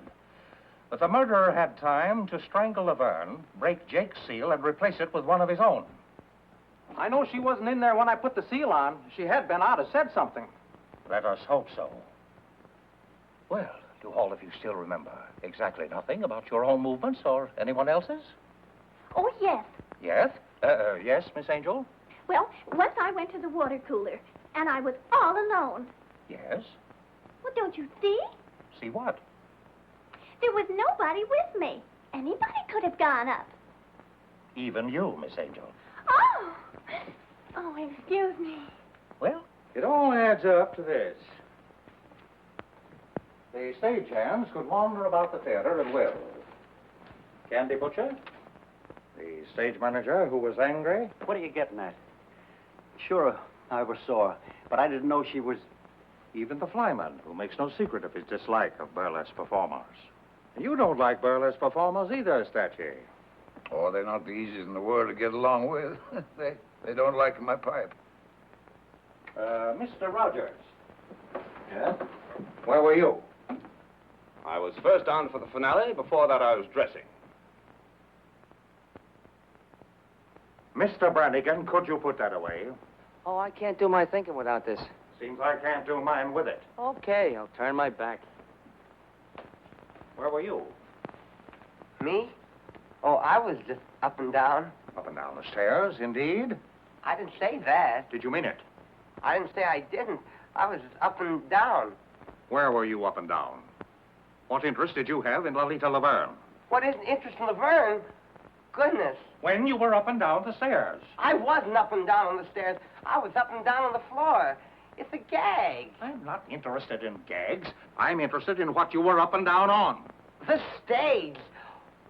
But the murderer had time to strangle Laverne, break Jake's seal, and replace it with one of his own. I know she wasn't in there when I put the seal on. If she had been, I'd have said something. Let us hope so. Well, do all of you still remember exactly nothing about your own movements or anyone else's? Oh, yes. Yes? Yes, Miss Angel? Well, once I went to the water cooler, and I was all alone. Yes? Well, don't you see? See what? There was nobody with me. Anybody could have gone up. Even you, Miss Angel. Oh! Oh, excuse me. Well, it all adds up to this. The stagehands could wander about the theater at will. Candy Butcher, the stage manager who was angry. What are you getting at? Sure, I was sore, but I didn't know she was... Even the flyman, who makes no secret of his dislike of burlesque performers. You don't like burlesque performers either, Statue. Oh, they're not the easiest in the world to get along with. they don't like my pipe. Mr. Rogers. Yeah? Where were you? I was first on for the finale. Before that, I was dressing. Mr. Brannigan, could you put that away? Oh, I can't do my thinking without this. Seems I can't do mine with it. Okay, I'll turn my back. Where were you? Me? Oh, I was just up and down. Up and down the stairs, indeed. I didn't say that. Did you mean it? I didn't say I didn't. I was just up and down. Where were you up and down? What interest did you have in Lolita Laverne? What isn't interest in Laverne? Goodness. When you were up and down the stairs. I wasn't up and down on the stairs. I was up and down on the floor. It's a gag. I'm not interested in gags. I'm interested in what you were up and down on. The stage.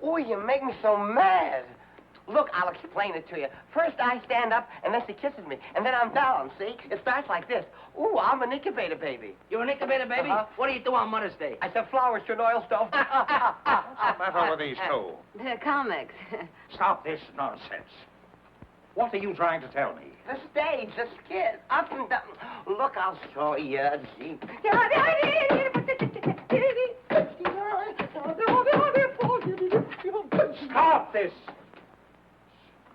Oh, you make me so mad. Look, I'll explain it to you. First, I stand up, and then she kisses me, and then I'm down, see? It starts like this. Ooh, I'm an incubator baby. You're an incubator baby? What do you do on Mother's Day? I sell flowers to an oil stove. What's the matter with these two? They're comics. Stop this nonsense. What are you trying to tell me? The stage, the skit, up and down. Look, I'll show you. See? Stop this!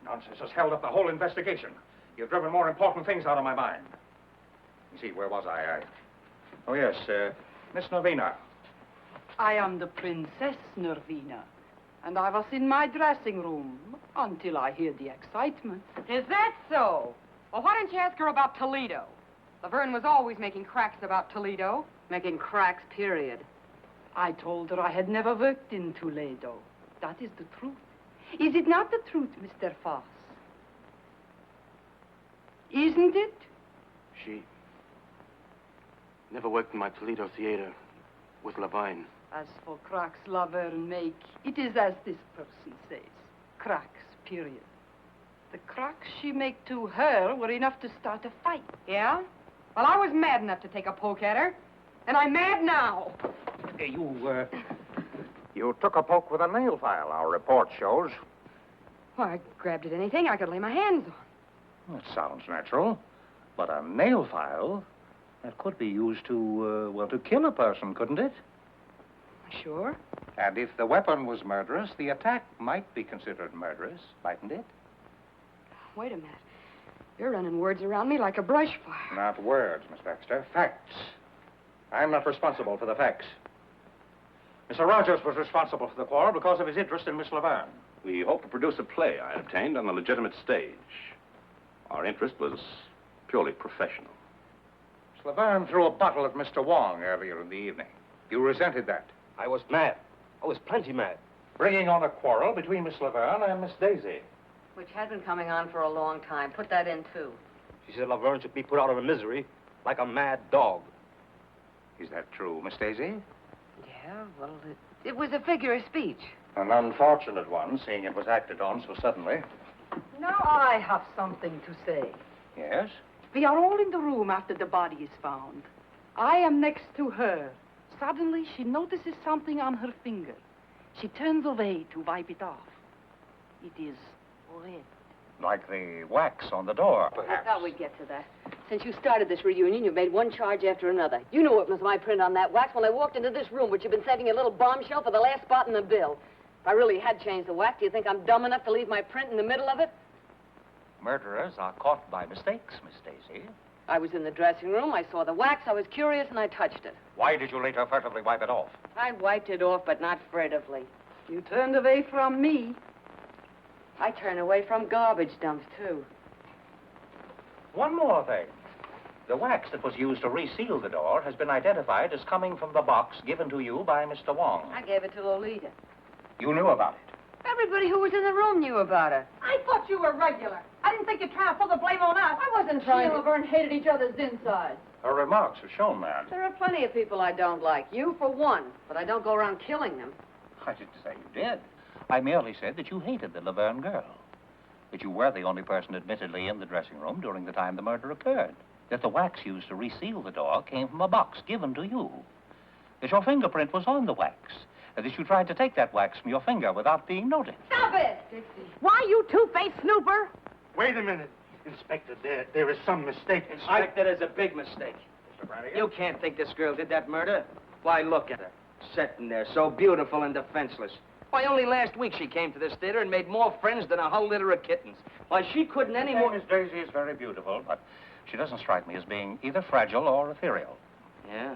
Nonsense has held up the whole investigation. You've driven more important things out of my mind. You see, where was I? Oh, yes, Miss Nervina. I am the Princess Nervina, and I was in my dressing room until I hear the excitement. Is that so? Well, why didn't you ask her about Toledo? Laverne was always making cracks about Toledo. Making cracks, period. I told her I had never worked in Toledo. That is the truth. Is it not the truth, Mr. Foss? Isn't it? She never worked in my Toledo theater with Lavine. As for cracks Laverne make, it is as this person says. Cracks, period. The cracks she make to her were enough to start a fight. Yeah? Well, I was mad enough to take a poke at her. And I'm mad now. You took a poke with a nail file, our report shows. Well, I grabbed at anything I could lay my hands on. That sounds natural. But a nail file, that could be used to, well, to kill a person, couldn't it? Sure. And if the weapon was murderous, the attack might be considered murderous, mightn't it? Wait a minute. You're running words around me like a brush fire. Not words, Miss Baxter. Facts. I'm not responsible for the facts. Mr. Rogers was responsible for the quarrel because of his interest in Miss Laverne. We hope to produce a play I obtained on the legitimate stage. Our interest was purely professional. Miss Laverne threw a bottle at Mr. Wong earlier in the evening. You resented that. I was mad. I was plenty mad. Bringing on a quarrel between Miss Laverne and Miss Daisy. Which had been coming on for a long time. Put that in, too. She said Laverne should be put out of her misery like a mad dog. Is that true, Miss Daisy? Yeah, well, it was a figure of speech. An unfortunate one, seeing it was acted on so suddenly. Now I have something to say. Yes? We are all in the room after the body is found. I am next to her. Suddenly, she notices something on her finger. She turns away to wipe it off. It is red. Like the wax on the door, I perhaps. thought we'd get to that. Since you started this reunion, you've made one charge after another. You knew it was my print on that wax when I walked into this room, but you've been saving a little bombshell for the last spot in the bill. If I really had changed the wax, do you think I'm dumb enough to leave my print in the middle of it? Murderers are caught by mistakes, Miss Daisy. I was in the dressing room, I saw the wax, I was curious, and I touched it. Why did you later furtively wipe it off? I wiped it off, but not furtively. You turned away from me. I turn away from garbage dumps, too. One more thing. The wax that was used to reseal the door has been identified as coming from the box given to you by Mr. Wong. I gave it to Lolita. You knew about it. Everybody who was in the room knew about it. I thought you were regular. I didn't think you'd try to pull the blame on us. I wasn't trying She and Laverne hated each other's insides. Her remarks have shown that. There are plenty of people I don't like. You, for one. But I don't go around killing them. I didn't say you did. I merely said that you hated the Laverne girl. That you were the only person admittedly in the dressing room during the time the murder occurred. That the wax used to reseal the door came from a box given to you. That your fingerprint was on the wax. And that you tried to take that wax from your finger without being noticed. Stop it! Dixie. Why, you two-faced snooper? Wait a minute. Inspector, there is some mistake. Inspector, there's a big mistake. You can't think this girl did that murder. Why, look at her. Sitting there, so beautiful and defenseless. Why, only last week she came to this theater and made more friends than a whole litter of kittens. Why, she couldn't any more... Miss Daisy is very beautiful, but she doesn't strike me as being either fragile or ethereal. Yeah?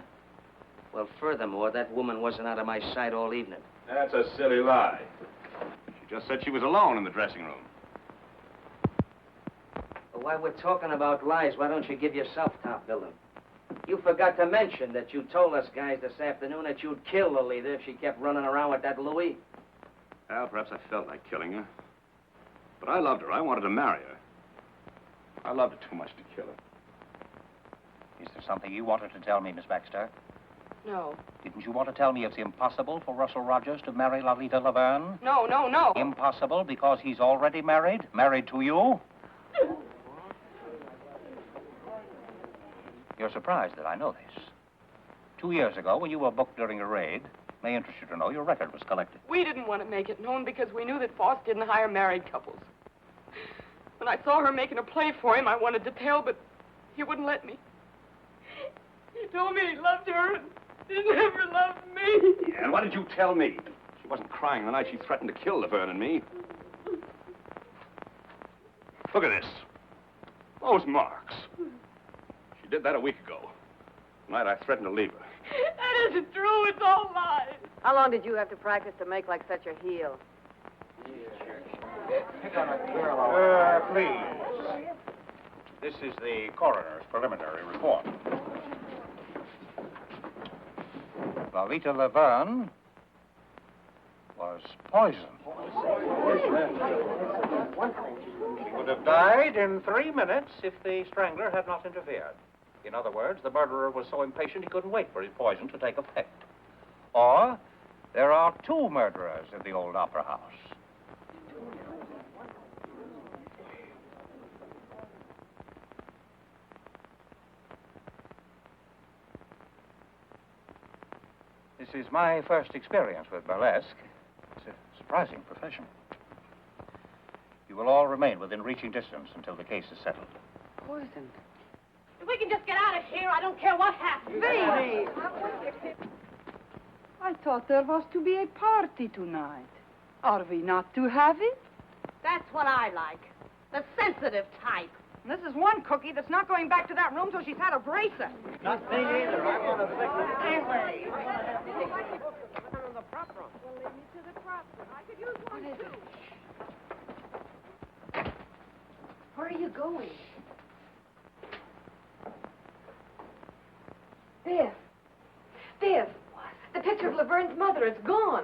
Well, furthermore, that woman wasn't out of my sight all evening. That's a silly lie. She just said she was alone in the dressing room. But while we're talking about lies, why don't you give yourself top billing? You forgot to mention that you told us guys this afternoon that you'd kill Lolita if she kept running around with that Louis. Well, perhaps I felt like killing her. But I loved her. I wanted to marry her. I loved her too much to kill her. Is there something you wanted to tell me, Miss Baxter? No. Didn't you want to tell me it's impossible for Russell Rogers to marry Lolita Laverne? No, no, no. Impossible because he's already married? Married to you? You're surprised that I know this. 2 years ago, when you were booked during a raid, may interest you to know your record was collected. We didn't want to make it known because we knew that Foss didn't hire married couples. When I saw her making a play for him, I wanted to tell, but he wouldn't let me. He told me he loved her and he never loved me. Yeah, and why did you tell me? She wasn't crying the night she threatened to kill Laverne and me. Look at this. Those marks. She did that a week ago. The night I threatened to leave her. That isn't true. It's all lies. How long did you have to practice to make like such a heel? Please. This is the coroner's preliminary report. Lolita Laverne was poisoned. She would have died in 3 minutes if the strangler had not interfered. In other words, the murderer was so impatient he couldn't wait for his poison to take effect. Or, there are 2 murderers in the old opera house. This is my first experience with burlesque. It's a surprising profession. You will all remain within reaching distance until the case is settled. Poisoned. If we can just get out of here, I don't care what happens. I thought there was to be a party tonight. Are we not to have it? That's what I like. The sensitive type. This is one cookie that's not going back to that room till she's had a bracer. Not me either. I want a victim. Anyway. Where are you going? Biff. Biff. What? picture of Laverne's mother. It's gone.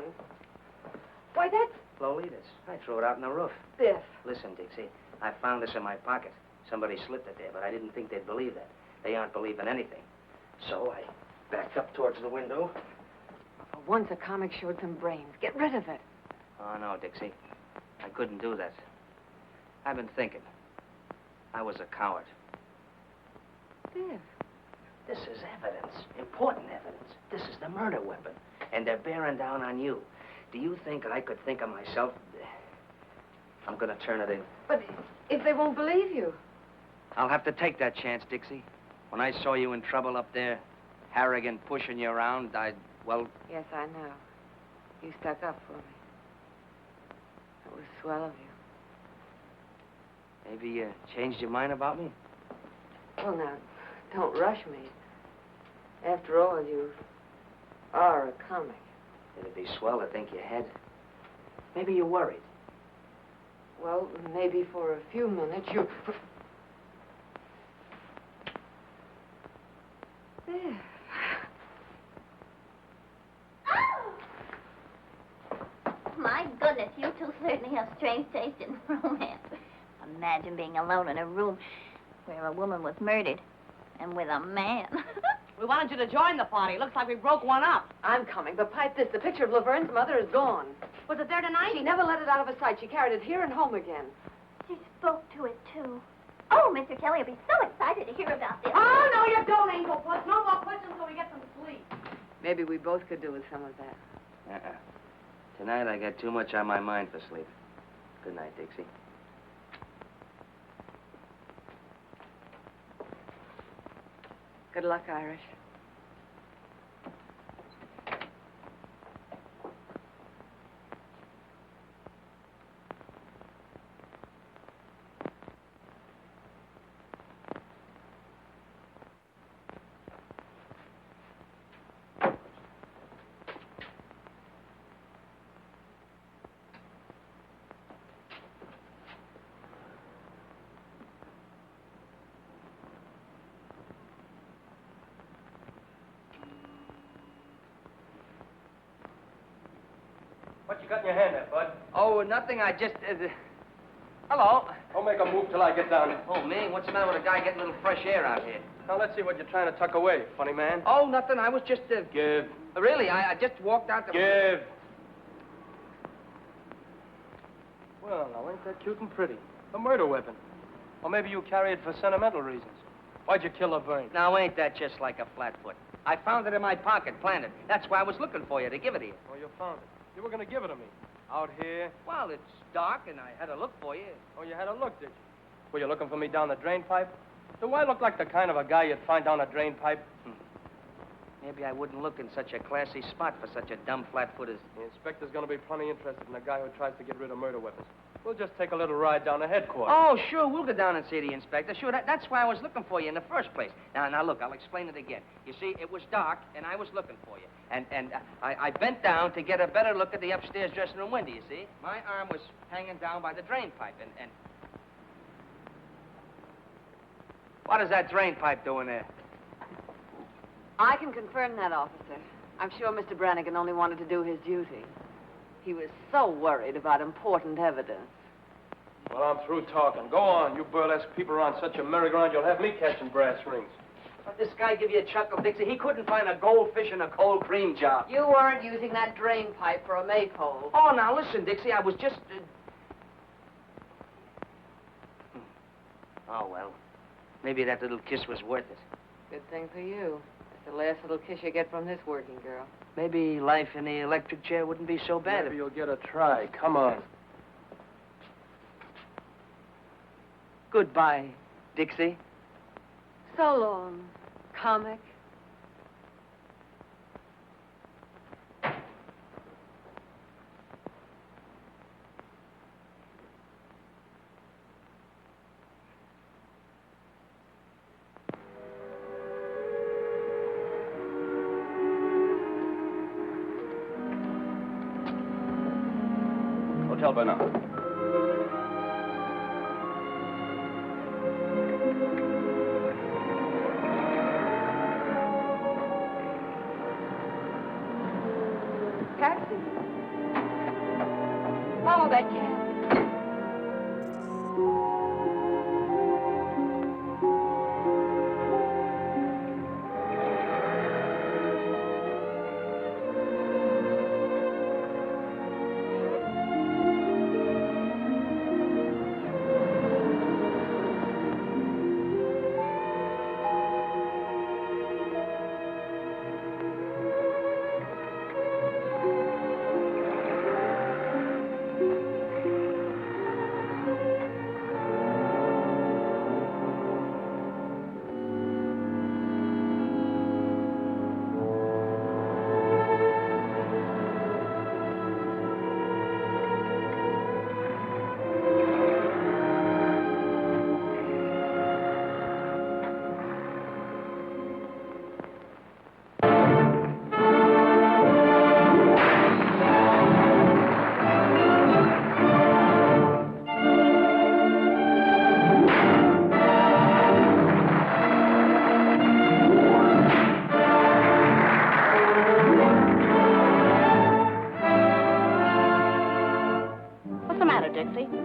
Why, that's Lolita's. I threw it out on the roof. Biff. Listen, Dixie, I found this in my pocket. Somebody slipped it there, but I didn't think they'd believe that. They aren't believing anything. So I backed up towards the window. For once a comic showed some brains. Get rid of it. Oh, no, Dixie. I couldn't do that. I've been thinking. I was a coward. Biff. This is evidence. Important evidence. This is the murder weapon. And they're bearing down on you. Do you think I could think of myself? I'm going to turn it in. But if they won't believe you? I'll have to take that chance, Dixie. When I saw you in trouble up there, Harrigan pushing you around, well... Yes, I know. You stuck up for me. It was swell of you. Maybe you changed your mind about me? Well, now, don't rush me. After all, you are a comic. It'd be swell to think you had. Maybe you're worried. Well, maybe for a few minutes you... There. My goodness, you two certainly have strange taste in romance. Imagine being alone in a room where a woman was murdered and with a man. We wanted you to join the party. Looks like we broke one up. I'm coming, but pipe this. The picture of Laverne's mother is gone. Was it there tonight? She never let it out of her sight. She carried it here and home again. She spoke to it, too. Oh, Mr. Kelly will be so excited to hear about this. Oh, no, you don't, Angel Puss. No more questions until we get some sleep. Maybe we both could do with some of that. Tonight I got too much on my mind for sleep. Good night, Dixie. Good luck, Irish. What you got in your hand there, Bud? Oh, nothing. I just... Hello. Don't make a move till I get down. Oh, me? What's the matter with a guy getting a little fresh air out here? Now, let's see what you're trying to tuck away, funny man. Oh, nothing. I was just... Give. Really, I just walked out the... Give. Well, now, ain't that cute and pretty? A murder weapon. Or maybe you carry it for sentimental reasons. Why'd you kill Laverne? Now, ain't that just like a flatfoot? I found it in my pocket, planted. That's why I was looking for you, to give it to you. Oh, you found it. You were going to give it to me. Out here. Well, it's dark, and I had to look for you. Oh, you had a look, did you? Were you looking for me down the drain pipe? Do I look like the kind of a guy you'd find down a drain pipe? Maybe I wouldn't look in such a classy spot for such a dumb flatfoot as... The inspector's going to be plenty interested in a guy who tries to get rid of murder weapons. We'll just take a little ride down to headquarters. Oh, sure, we'll go down and see the inspector. Sure, that's why I was looking for you in the first place. Now, look, I'll explain it again. You see, it was dark, and I was looking for you. And I bent down to get a better look at the upstairs dressing room window, you see? My arm was hanging down by the drain pipe, and... What is that drain pipe doing there? I can confirm that, officer. I'm sure Mr. Brannigan only wanted to do his duty. He was so worried about important evidence. Well, I'm through talking. Go on. You burlesque people are on such a merry-go-round, you'll have me catching brass rings. Let this guy give you a chuckle, Dixie. He couldn't find a goldfish in a cold cream job. You weren't using that drain pipe for a maypole. Oh, now, listen, Dixie, I was just... Oh, well. Maybe that little kiss was worth it. Good thing for you. It's the last little kiss you get from this working girl. Maybe life in the electric chair wouldn't be so bad. Maybe you'll get a try. Come on. Goodbye, Dixie. So long, comic. Hotel by now. taxi. Follow that cab.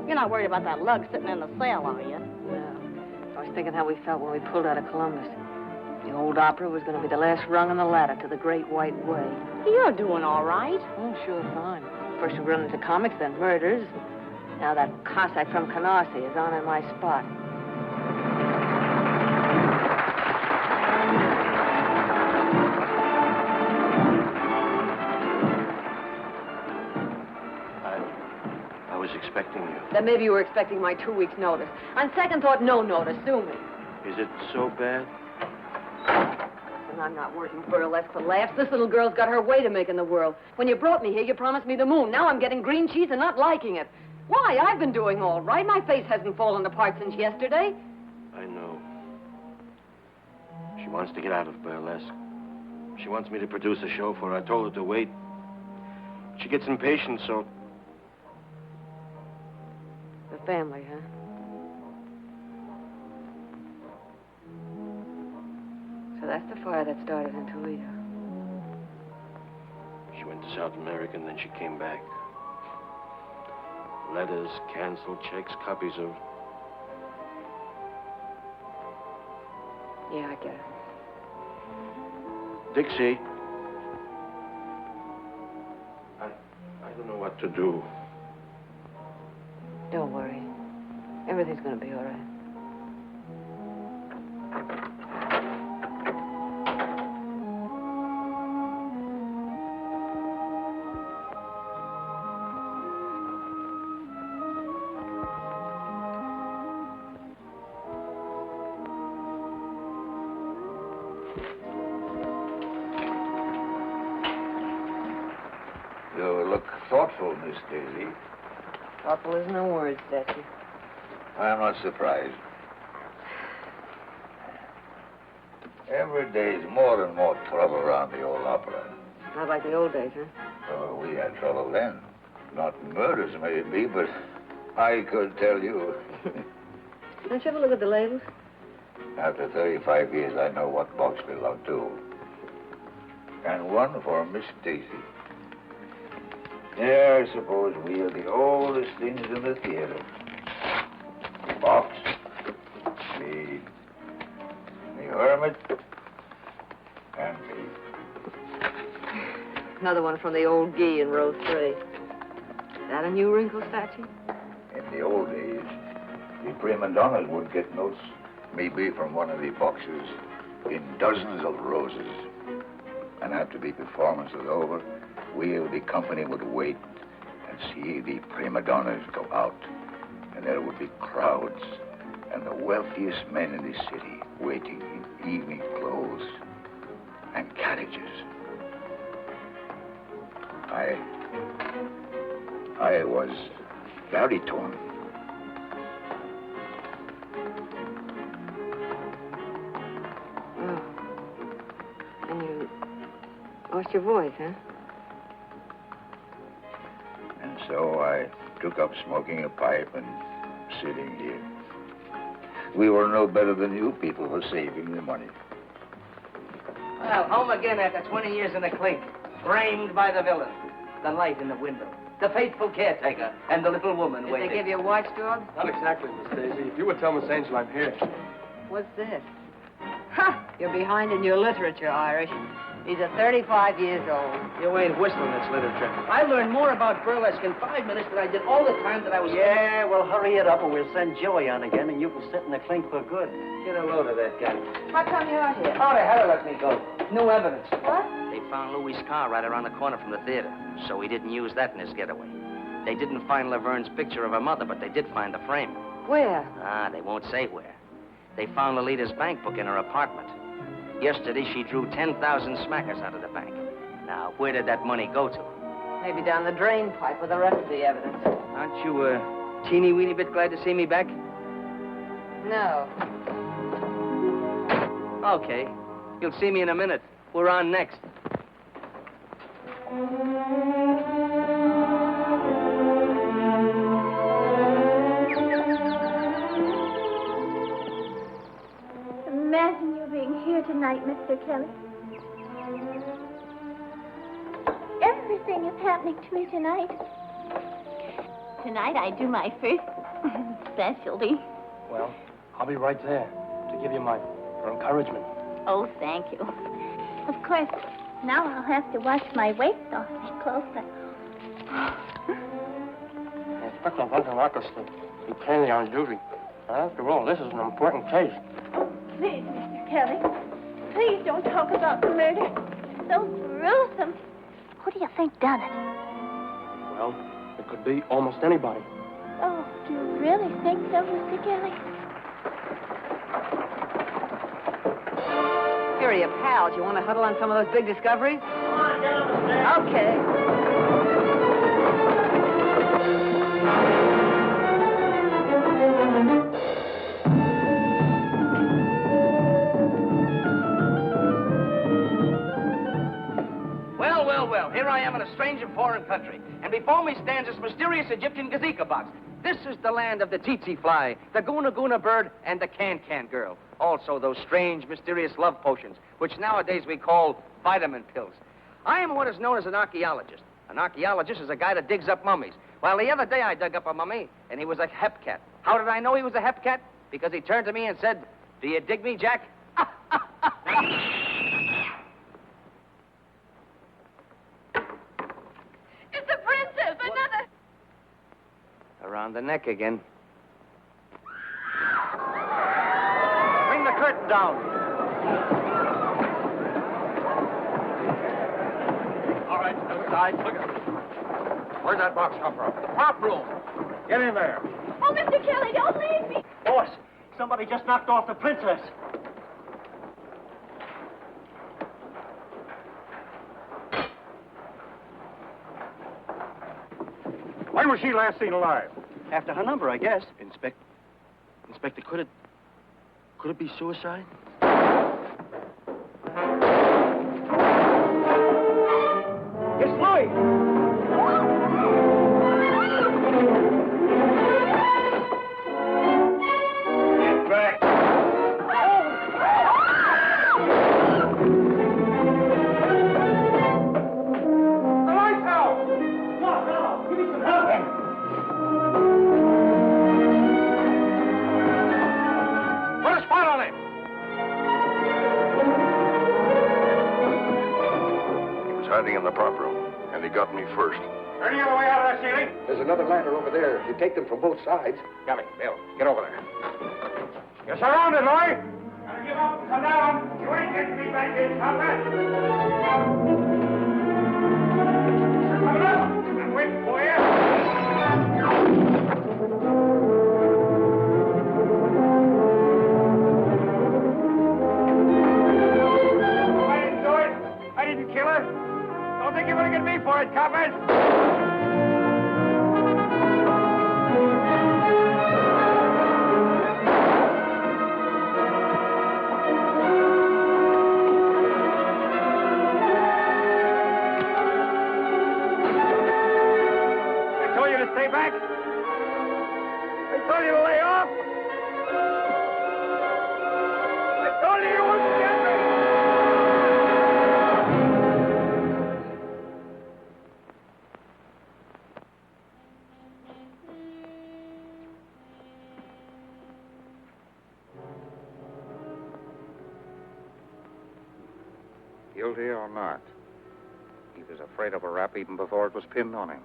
You're not worried about that lug sitting in the cell, are you? No. I was thinking how we felt when we pulled out of Columbus. The old opera was going to be the last rung on the ladder to the Great White Way. You're doing all right. Oh, sure, fine. First we run into comics, then murders. Now that Cossack from Canarsie is on in my spot. I was expecting you. Then maybe you were expecting my 2 weeks' notice. On second thought, no notice. Sue me. Is it so bad? And I'm not working burlesque for laughs. This little girl's got her way to make in the world. When you brought me here, you promised me the moon. Now I'm getting green cheese and not liking it. Why? I've been doing all right. My face hasn't fallen apart since yesterday. I know. She wants to get out of burlesque. She wants me to produce a show for her. I told her to wait. She gets impatient, so... The family, huh? So that's the fire that started in Toledo. She went to South America and then she came back. Letters, canceled checks, copies of... Yeah, I get it. Dixie. I don't know what to do. Don't worry. Everything's gonna be all right. You look thoughtful, Miss Daisy. Thoughtful is no word, Statue. I'm not surprised. Every day's more and more trouble around the old opera. Not like the old days, huh? Oh, we had trouble then. Not murders, maybe, but I could tell you. Don't you ever look at the labels? After 35 years, I know what box belonged to. And one for Miss Daisy. Yeah, I suppose we are the oldest things in the theater. Box, the Hermit, and me. Another one from the old Gee in row 3. Is that a new wrinkle, Statue? In the old days, the prima donnas would get notes, maybe from one of the boxes, in dozens of roses. And after the performance was over, we of the company would wait and see the prima donnas go out. And there would be crowds and the wealthiest men in the city waiting in evening clothes and carriages. I was very torn. Oh. And you lost your voice, huh? And so I took up smoking a pipe and sitting here. We were no better than you people for saving the money. Well, home again after 20 years in the clink. Framed by the villain. the light in the window, the faithful caretaker, and the little woman Did waiting. they give you a watchdog? Not exactly, Miss Daisy. If you would tell Miss Angel I'm here. What's this? Ha! You're behind in your literature, Irish. These are 35 years old. You ain't whistling this literature. I learned more about burlesque in 5 minutes than I did all the time that I was... Yeah, well, hurry it up or we'll send Joey on again and you can sit in the clink for good. Get a load of that guy. How come you're here? Oh, they had to let me go. No evidence. What? They found Louis' car right around the corner from the theater, so he didn't use that in his getaway. They didn't find Laverne's picture of her mother, but they did find the frame. Where? Ah, they won't say where. They found Lolita's bank book in her apartment. Yesterday, she drew 10,000 smackers out of the bank. Now, where did that money go to? Maybe down the drain pipe with the rest of the evidence. Aren't you a teeny-weeny bit glad to see me back? No. Okay. You'll see me in a minute. We're on next. Imagine you being here tonight, Mr. Kelly. Everything is happening to me tonight. Tonight I do my first specialty. Well, I'll be right there to give you my encouragement. Oh, thank you. Of course, now I'll have to watch my weight awfully closely. Inspector doesn't like us to be plainly on duty. After all, this is an important case. Please, Mr. Kelly, please don't talk about the murder. It's so gruesome. Who do you think done it? Well, it could be almost anybody. Oh, do you really think so, Mr. Kelly? Here are your pals. You want to huddle on some of those big discoveries? Come on, get on the stairs. Okay. Well, here I am in a strange and foreign country, and before me stands this mysterious Egyptian gazika box. This is the land of the tsetse fly, the guna guna bird, and the can-can girl. Also, those strange, mysterious love potions, which nowadays we call vitamin pills. I am what is known as an archaeologist. An archaeologist is a guy that digs up mummies. Well, the other day I dug up a mummy, and he was a hepcat. How did I know he was a hepcat? Because he turned to me and said, "Do you dig me, Jack?" It's the princess! Another... Around the neck again. Bring the curtain down. All right, step aside. Look at it. Where'd that box come from? The prop room. Get in there. Oh, Mr. Kelly, don't leave me! Boss, somebody just knocked off the princess. When was she last seen alive? After her number, I guess. Inspector, could it be suicide? It's Louis! Get back. The lights out! What now? Give me some help. Put a spot on him. He was hiding in the prop room, and he got me first. Any other way out of that ceiling? There's another ladder over there. You take them from both sides. Got me. Bill, get over there. You're surrounded, Louis. Gotta give up and come down. You ain't getting me back in, Conrad. Coming up. I'm waiting for you. I didn't do it. I didn't kill her. Don't think you're gonna get me for it, coppers. I told you to stay back. I told you to lay off. I told you you wouldn't get me. guilty or not. He was afraid of a rap even before it was pinned on him.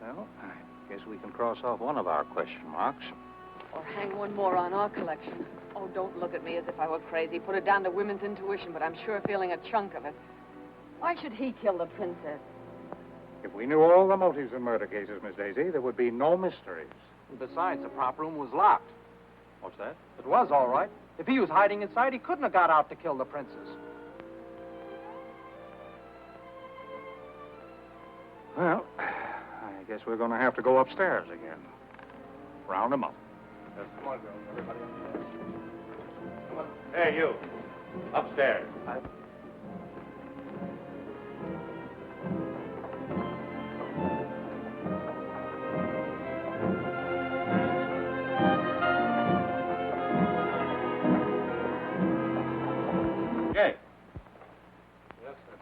Well, I guess we can cross off one of our question marks. Or hang one more on our collection. Oh, don't look at me as if I were crazy. Put it down to women's intuition, but I'm sure feeling a chunk of it. Why should he kill the princess? If we knew all the motives in murder cases, Miss Daisy, there would be no mysteries. Besides, the prop room was locked. What's that? It was all right. If he was hiding inside, he couldn't have got out to kill the princess. Well, I guess we're going to have to go upstairs again. Round them up. Come on, girls. Everybody upstairs. Come on. Hey, you. Upstairs. Jake, Yes, sir.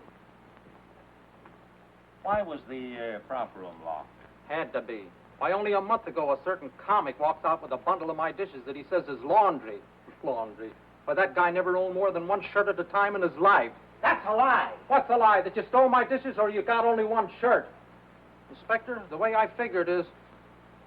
why was the prop room locked? Had to be. Why, only a month ago, a certain comic walked out with a bundle of my dishes that he says is laundry. Laundry. Why, that guy never owned more than one shirt at a time in his life. That's a lie. What's a lie? That you stole my dishes or you got only one shirt? Inspector, the way I figured is...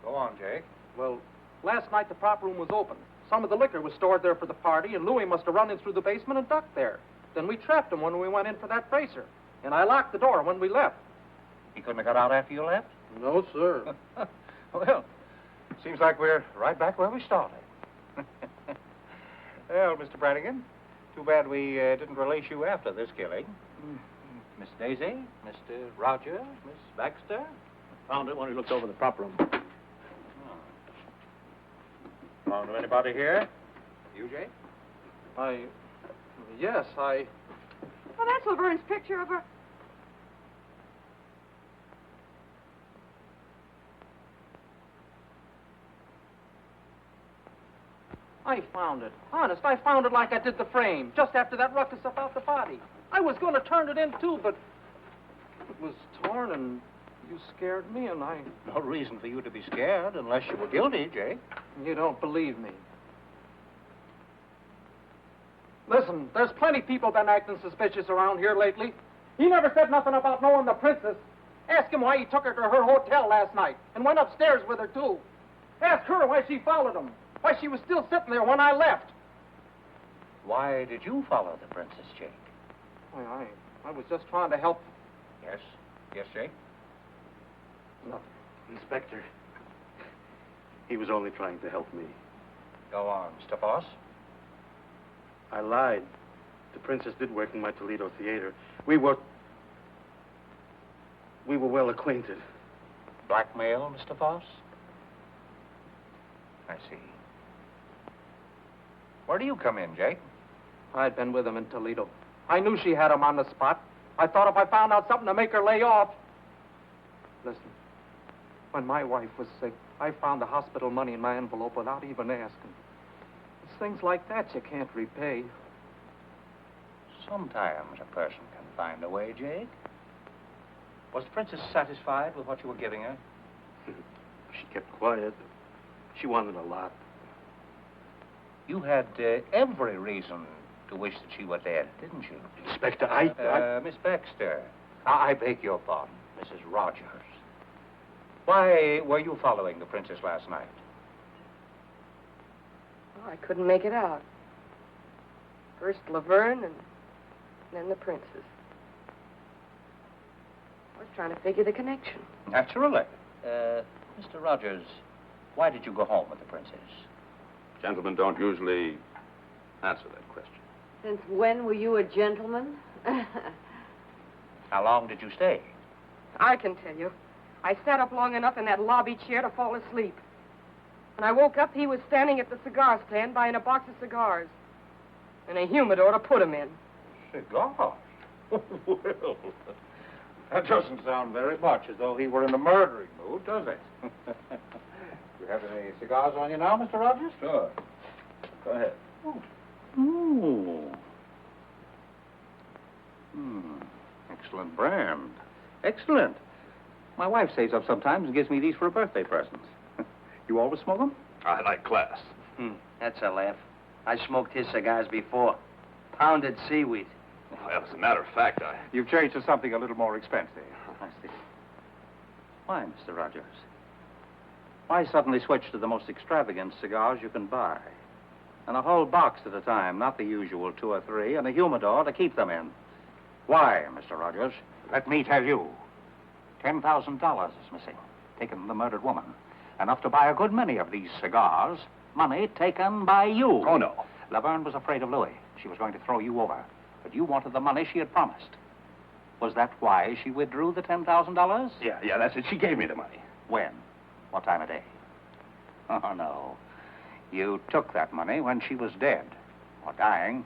Go on, Jake. Well, last night the prop room was open. Some of the liquor was stored there for the party, and Louis must have run in through the basement and ducked there. Then we trapped him when we went in for that bracer. And I locked the door when we left. He couldn't have got out after you left? No, sir. Well, seems like we're right back where we started. Well, Mr. Brannigan, too bad we didn't release you after this killing. Miss Daisy, Mr. Rogers, Miss Baxter. Found it when we looked over the prop room. Found anybody here? You, Jake? Yes, I... Oh, that's Laverne's picture of her. I found it. Honest, I found it like I did the frame, just after that ruckus about the body. I was going to turn it in, too, but it was torn, and you scared me, and I... No reason for you to be scared unless you were guilty, Jake. You don't believe me. Listen, there's plenty people been acting suspicious around here lately. He never said nothing about knowing the princess. Ask him why he took her to her hotel last night and went upstairs with her, too. Ask her why she followed him. Why she was still sitting there when I left. Why did you follow the princess, Jake? I was just trying to help. Yes? Yes, Jake? Nothing. Inspector, he was only trying to help me. Go on, Mr. Foss. I lied. The princess did work in my Toledo theater. We were well acquainted. Blackmail, Mr. Foss? I see. Where do you come in, Jake? I'd been with him in Toledo. I knew she had him on the spot. I thought if I found out something to make her lay off... Listen, when my wife was sick, I found the hospital money in my envelope without even asking. It's things like that you can't repay. Sometimes a person can find a way, Jake. Was the princess satisfied with what you were giving her? She kept quiet. She wanted a lot. You had every reason to wish that she were dead, didn't you? Inspector, Miss Baxter. I beg your pardon, Mrs. Rogers. Why were you following the princess last night? Oh, I couldn't make it out. First Laverne and then the princess. I was trying to figure the connection. Naturally. Mr. Rogers, why did you go home with the princess? Gentlemen don't usually answer that question. Since when were you a gentleman? How long did you stay? I can tell you. I sat up long enough in that lobby chair to fall asleep. When I woke up, he was standing at the cigar stand buying a box of cigars. And a humidor to put them in. Cigars? Well, that doesn't sound very much as though he were in a murdering mood, does it? You have any cigars on you now, Mr. Rogers? Sure. Go ahead. Ooh. Excellent brand. Excellent. My wife saves up sometimes and gives me these for a birthday present. You always smoke them? I like class. That's a laugh. I smoked his cigars before. Pounded seaweed. Well, as a matter of fact, You've changed to something a little more expensive. I see. Why, Mr. Rogers? Why suddenly switch to the most extravagant cigars you can buy? And a whole box at a time, not the usual 2 or 3, and a humidor to keep them in. Why, Mr. Rogers? Let me tell you. $10,000 is missing, taken from the murdered woman. Enough to buy a good many of these cigars. Money taken by you. Oh, no. Laverne was afraid of Louis. She was going to throw you over. But you wanted the money she had promised. Was that why she withdrew the $10,000? Yeah, that's it. She gave me the money. When? What time of day? Oh, no. You took that money when she was dead, or dying.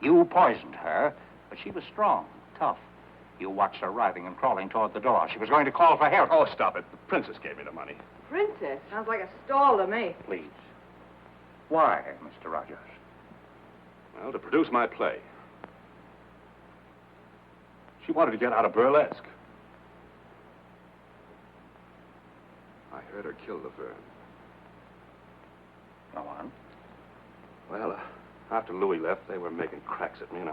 You poisoned her, but she was strong, tough. You watched her writhing and crawling toward the door. She was going to call for help. Oh, stop it. The princess gave me the money. Princess? Sounds like a stall to me. Please. Why, Mr. Rogers? Well, to produce my play. She wanted to get out of Burlesque. I heard her kill Laverne. Go on. Well, after Louis left, they were making cracks at me, and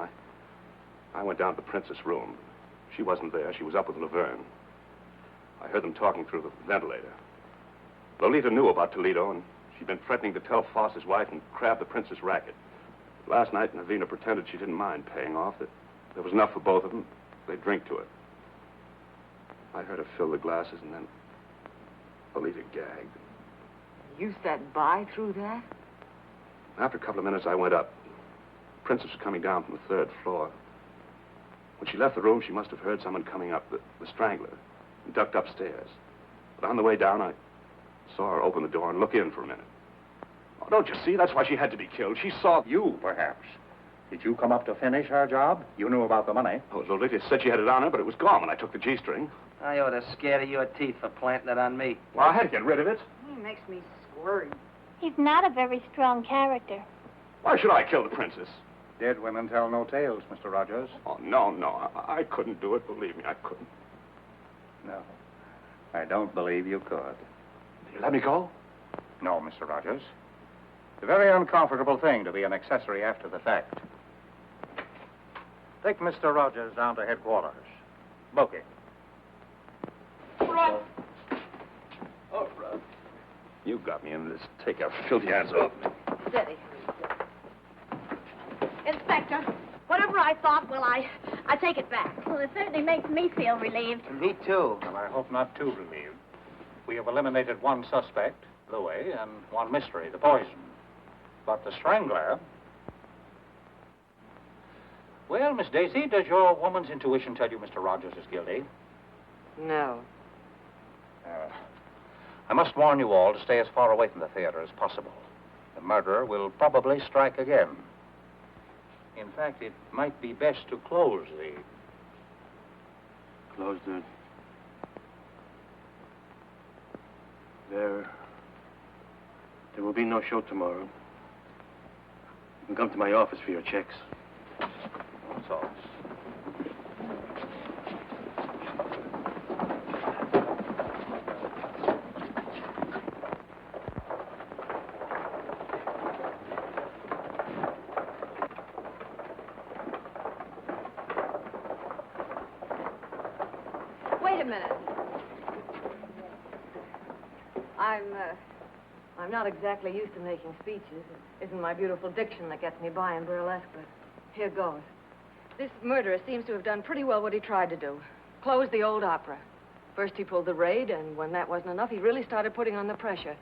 I went down to the princess' room. She wasn't there. She was up with Laverne. I heard them talking through the ventilator. Lolita knew about Toledo, and she'd been threatening to tell Foster's wife and crab the princess' racket. Last night, Navina pretended she didn't mind paying off, that there was enough for both of them. They'd drink to it. I heard her fill the glasses, and then Lolita gagged. You sat by through that? After a couple of minutes, I went up. The princess was coming down from the 3rd floor. When she left the room, she must have heard someone coming up, the strangler, and ducked upstairs. But on the way down, I saw her open the door and look in for a minute. Oh, don't you see? That's why she had to be killed. She saw you, perhaps. Did you come up to finish her job? You knew about the money. Oh, Lolita said she had it on her, but it was gone when I took the G-string. I ought to scare your teeth for planting it on me. Well, I had to get rid of it. He makes me squirm. He's not a very strong character. Why should I kill the princess? Dead women tell no tales, Mr. Rogers. Oh, no. I couldn't do it. Believe me, I couldn't. No. I don't believe you could. You let me go? No, Mr. Rogers. It's a very uncomfortable thing to be an accessory after the fact. Take Mr. Rogers down to headquarters. Book him. Run! Oh, Run. You got me in this. Take your filthy hands off me. Steady. Inspector, whatever I thought, well, I take it back. Well, it certainly makes me feel relieved. Me too. Well, I hope not too relieved. We have eliminated one suspect, Louis, and one mystery, the poison. But the strangler... Well, Miss Daisy, does your woman's intuition tell you Mr. Rogers is guilty? No. I must warn you all to stay as far away from the theater as possible. The murderer will probably strike again. In fact, it might be best to close the... Close the... There will be no show tomorrow. You can come to my office for your checks. That's all. Wait a minute. I'm not exactly used to making speeches. It isn't my beautiful diction that gets me by in burlesque, but here goes. This murderer seems to have done pretty well what he tried to do. Close the old opera. First he pulled the raid, and when that wasn't enough, he really started putting on the pressure.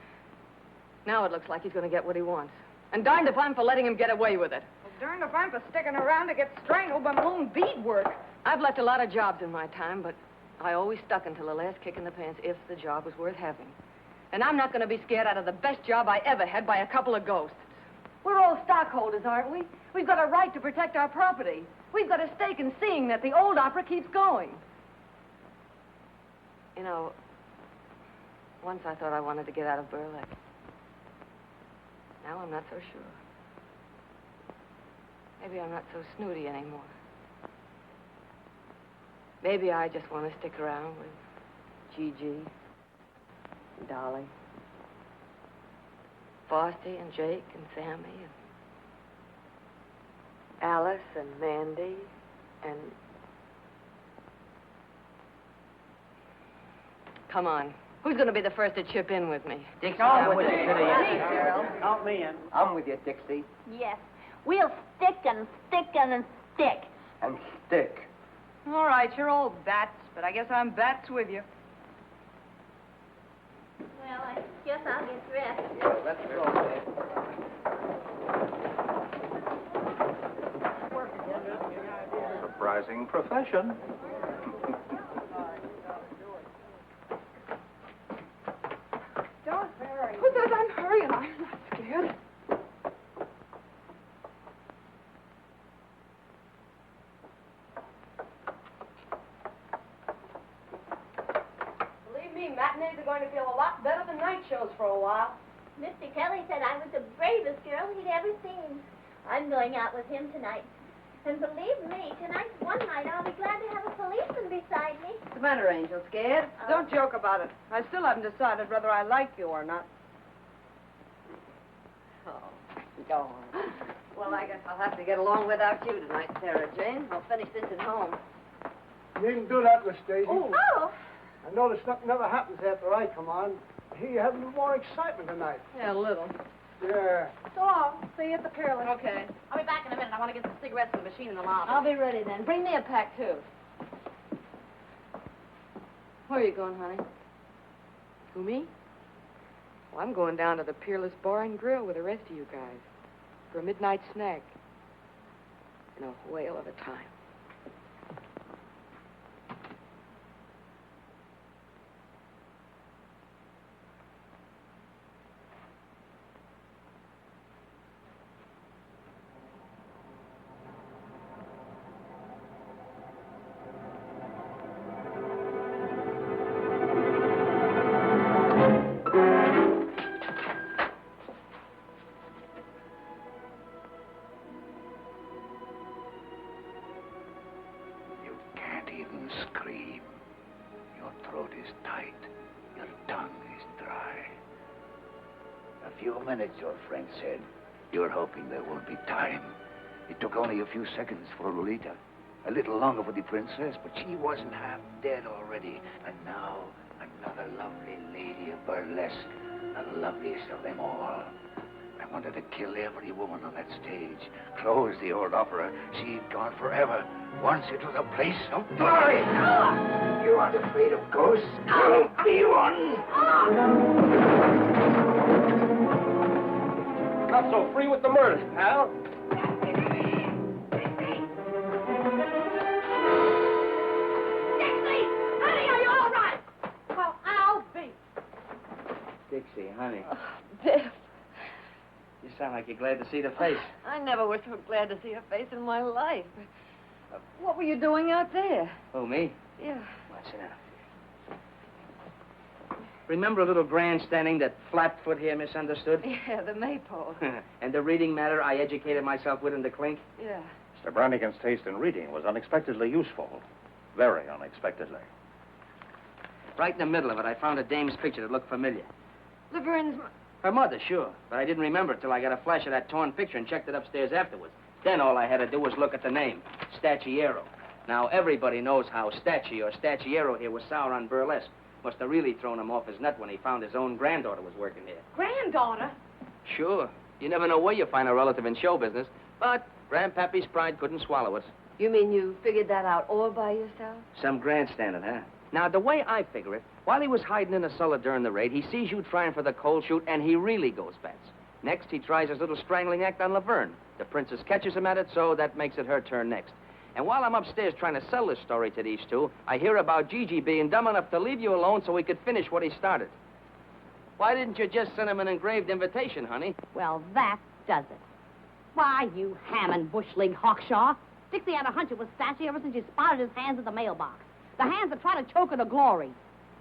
Now it looks like he's going to get what he wants. And darned if I'm for letting him get away with it. Well, darned if I'm for sticking around to get strangled by my own beadwork. I've left a lot of jobs in my time, but I always stuck until the last kick in the pants if the job was worth having. And I'm not going to be scared out of the best job I ever had by a couple of ghosts. We're all stockholders, aren't we? We've got a right to protect our property. We've got a stake in seeing that the old opera keeps going. You know, once I thought I wanted to get out of burlesque. Now I'm not so sure. Maybe I'm not so snooty anymore. Maybe I just want to stick around with Gigi, and Dolly, Frosty and Jake and Sammy and Alice and Mandy and... Come on. Who's going to be the first to chip in with me? Dixie, I'm with you. girl. Count me in. I'm with you, Dixie. Yes. We'll stick and stick and stick. And stick. All right, you're all bats, but I guess I'm bats with you. Well, I guess I'll get dressed. Let's go. Surprising profession. Don't hurry. Who says I'm hurrying? I'm not scared. Believe me, matinees are going to feel a lot better than night shows for a while. Mr. Kelly said I was the bravest girl he'd ever seen. I'm going out with him tonight. And believe me, tonight's one night I'll be glad to have a policeman beside me. What's the matter, Angel? Scared? Don't joke about it. I still haven't decided whether I like you or not. Oh, go on. Well, I guess I'll have to get along without you tonight, Sarah Jane. I'll finish this at home. You needn't do that, Miss Daisy. Oh. I notice nothing ever happens after I come on. I hear you have a little more excitement tonight. Yeah, a little. Yeah. So long. See you at the Peerless. Okay. I'll be back in a minute. I want to get some cigarettes in the machine in the lobby. I'll be ready then. Bring me a pack, too. Where are you going, honey? Who, me? Well, I'm going down to the Peerless Bar and Grill with the rest of you guys for a midnight snack. In a whale of a time. Scream. Your throat is tight. Your tongue is dry. A few minutes, your friend said. You're hoping there won't be time. It took only a few seconds for Lolita. A little longer for the princess, but she wasn't half dead already. And now, another lovely lady of burlesque. The loveliest of them all. I wanted to kill every woman on that stage. Close the old opera. She'd gone forever. Once it was a place of glory. You aren't afraid of ghosts? You'll be one. Not so free with the murders, pal. Dixie! Honey, are you all right? Well, I'll be. Dixie, honey. Biff, You sound like you're glad to see the face. I never was so glad to see a face in my life. What were you doing out there? Who, me? Yeah. Well, sit down. Remember a little grandstanding that Flatfoot here misunderstood? Yeah, the maypole. And the reading matter I educated myself with in the clink? Yeah. Mr. Brannigan's taste in reading was unexpectedly useful. Very unexpectedly. Right in the middle of it, I found a dame's picture that looked familiar. Laverne's... Her mother, sure. But I didn't remember it till I got a flash of that torn picture and checked it upstairs afterwards. Then all I had to do was look at the name, Stacciero. Now, everybody knows how Stacci or Stacciero here was sour on Burlesque. Must have really thrown him off his nut when he found his own granddaughter was working here. Granddaughter? Sure. You never know where you find a relative in show business. But Grandpappy's pride couldn't swallow it. You mean you figured that out all by yourself? Some grandstanding, huh? Now, the way I figure it, while he was hiding in the cellar during the raid, he sees you trying for the cold shoot, and he really goes bats. Next, he tries his little strangling act on Laverne. The princess catches him at it, so that makes it her turn next. And while I'm upstairs trying to sell this story to these two, I hear about Gigi being dumb enough to leave you alone so he could finish what he started. Why didn't you just send him an engraved invitation, honey? Well, that does it. Why, you ham and bushling Hawkshaw. Dixie had a hunch it was Stacci ever since she spotted his hands at the mailbox. The hands that try to choke her to glory.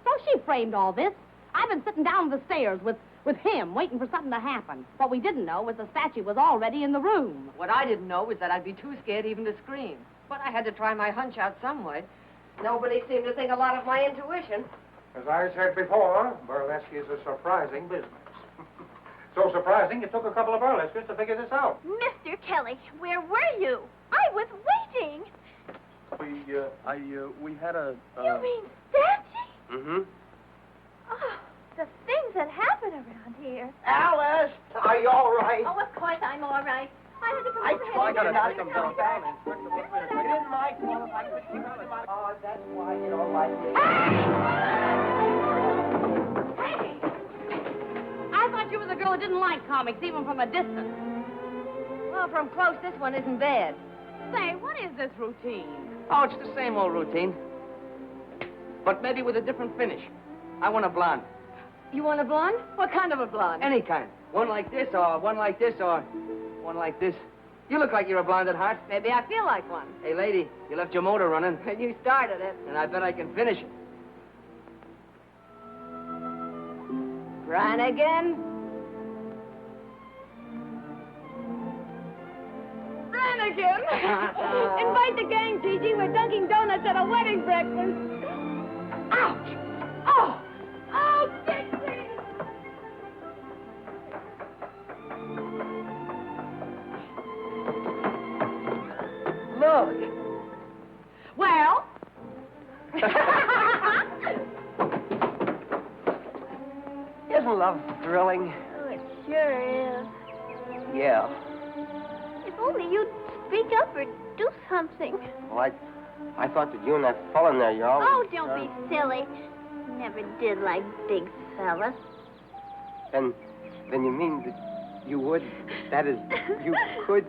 So she framed all this. I've been sitting down the stairs with him, waiting for something to happen. What we didn't know was the statue was already in the room. What I didn't know was that I'd be too scared even to scream. But I had to try my hunch out some way. Nobody seemed to think a lot of my intuition. As I said before, burlesque is a surprising business. So surprising, it took a couple of burlesquers to figure this out. Mr. Kelly, where were you? I was waiting. We had a... You mean Stanwyck? Mm-hmm. Oh, the things that happen around here. Alice, are you all right? Oh, of course I'm all right. I had to come I over here tried and to get not you to to come come back. back. It isn't my fault if I could keep up about it. Oh, that's why you don't like it. Hey! I thought you were the girl who didn't like comics, even from a distance. Well, from close, this one isn't bad. Say, what is this routine? Oh, it's the same old routine. But maybe with a different finish. I want a blonde. You want a blonde? What kind of a blonde? Any kind. One like this, or one like this, or one like this. You look like you're a blonde at heart. Maybe I feel like one. Hey, lady, you left your motor running. And you started it. And I bet I can finish it. Brannigan? Brannigan! Invite the gang, Gigi. We're dunking donuts at a wedding breakfast. Ouch! Oh! Oh, Gypsy! Look. Well? Isn't love thrilling? Oh, it sure is. Yeah. If only you'd speak up or do something. Well, I thought that you and that fella in there, you always... Oh, don't be silly. Never did like big fellas. Then you mean that you would... That is, you could...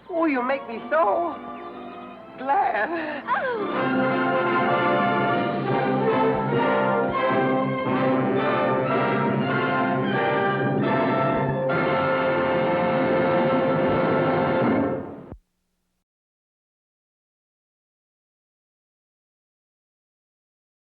Oh, you make me so glad. Oh.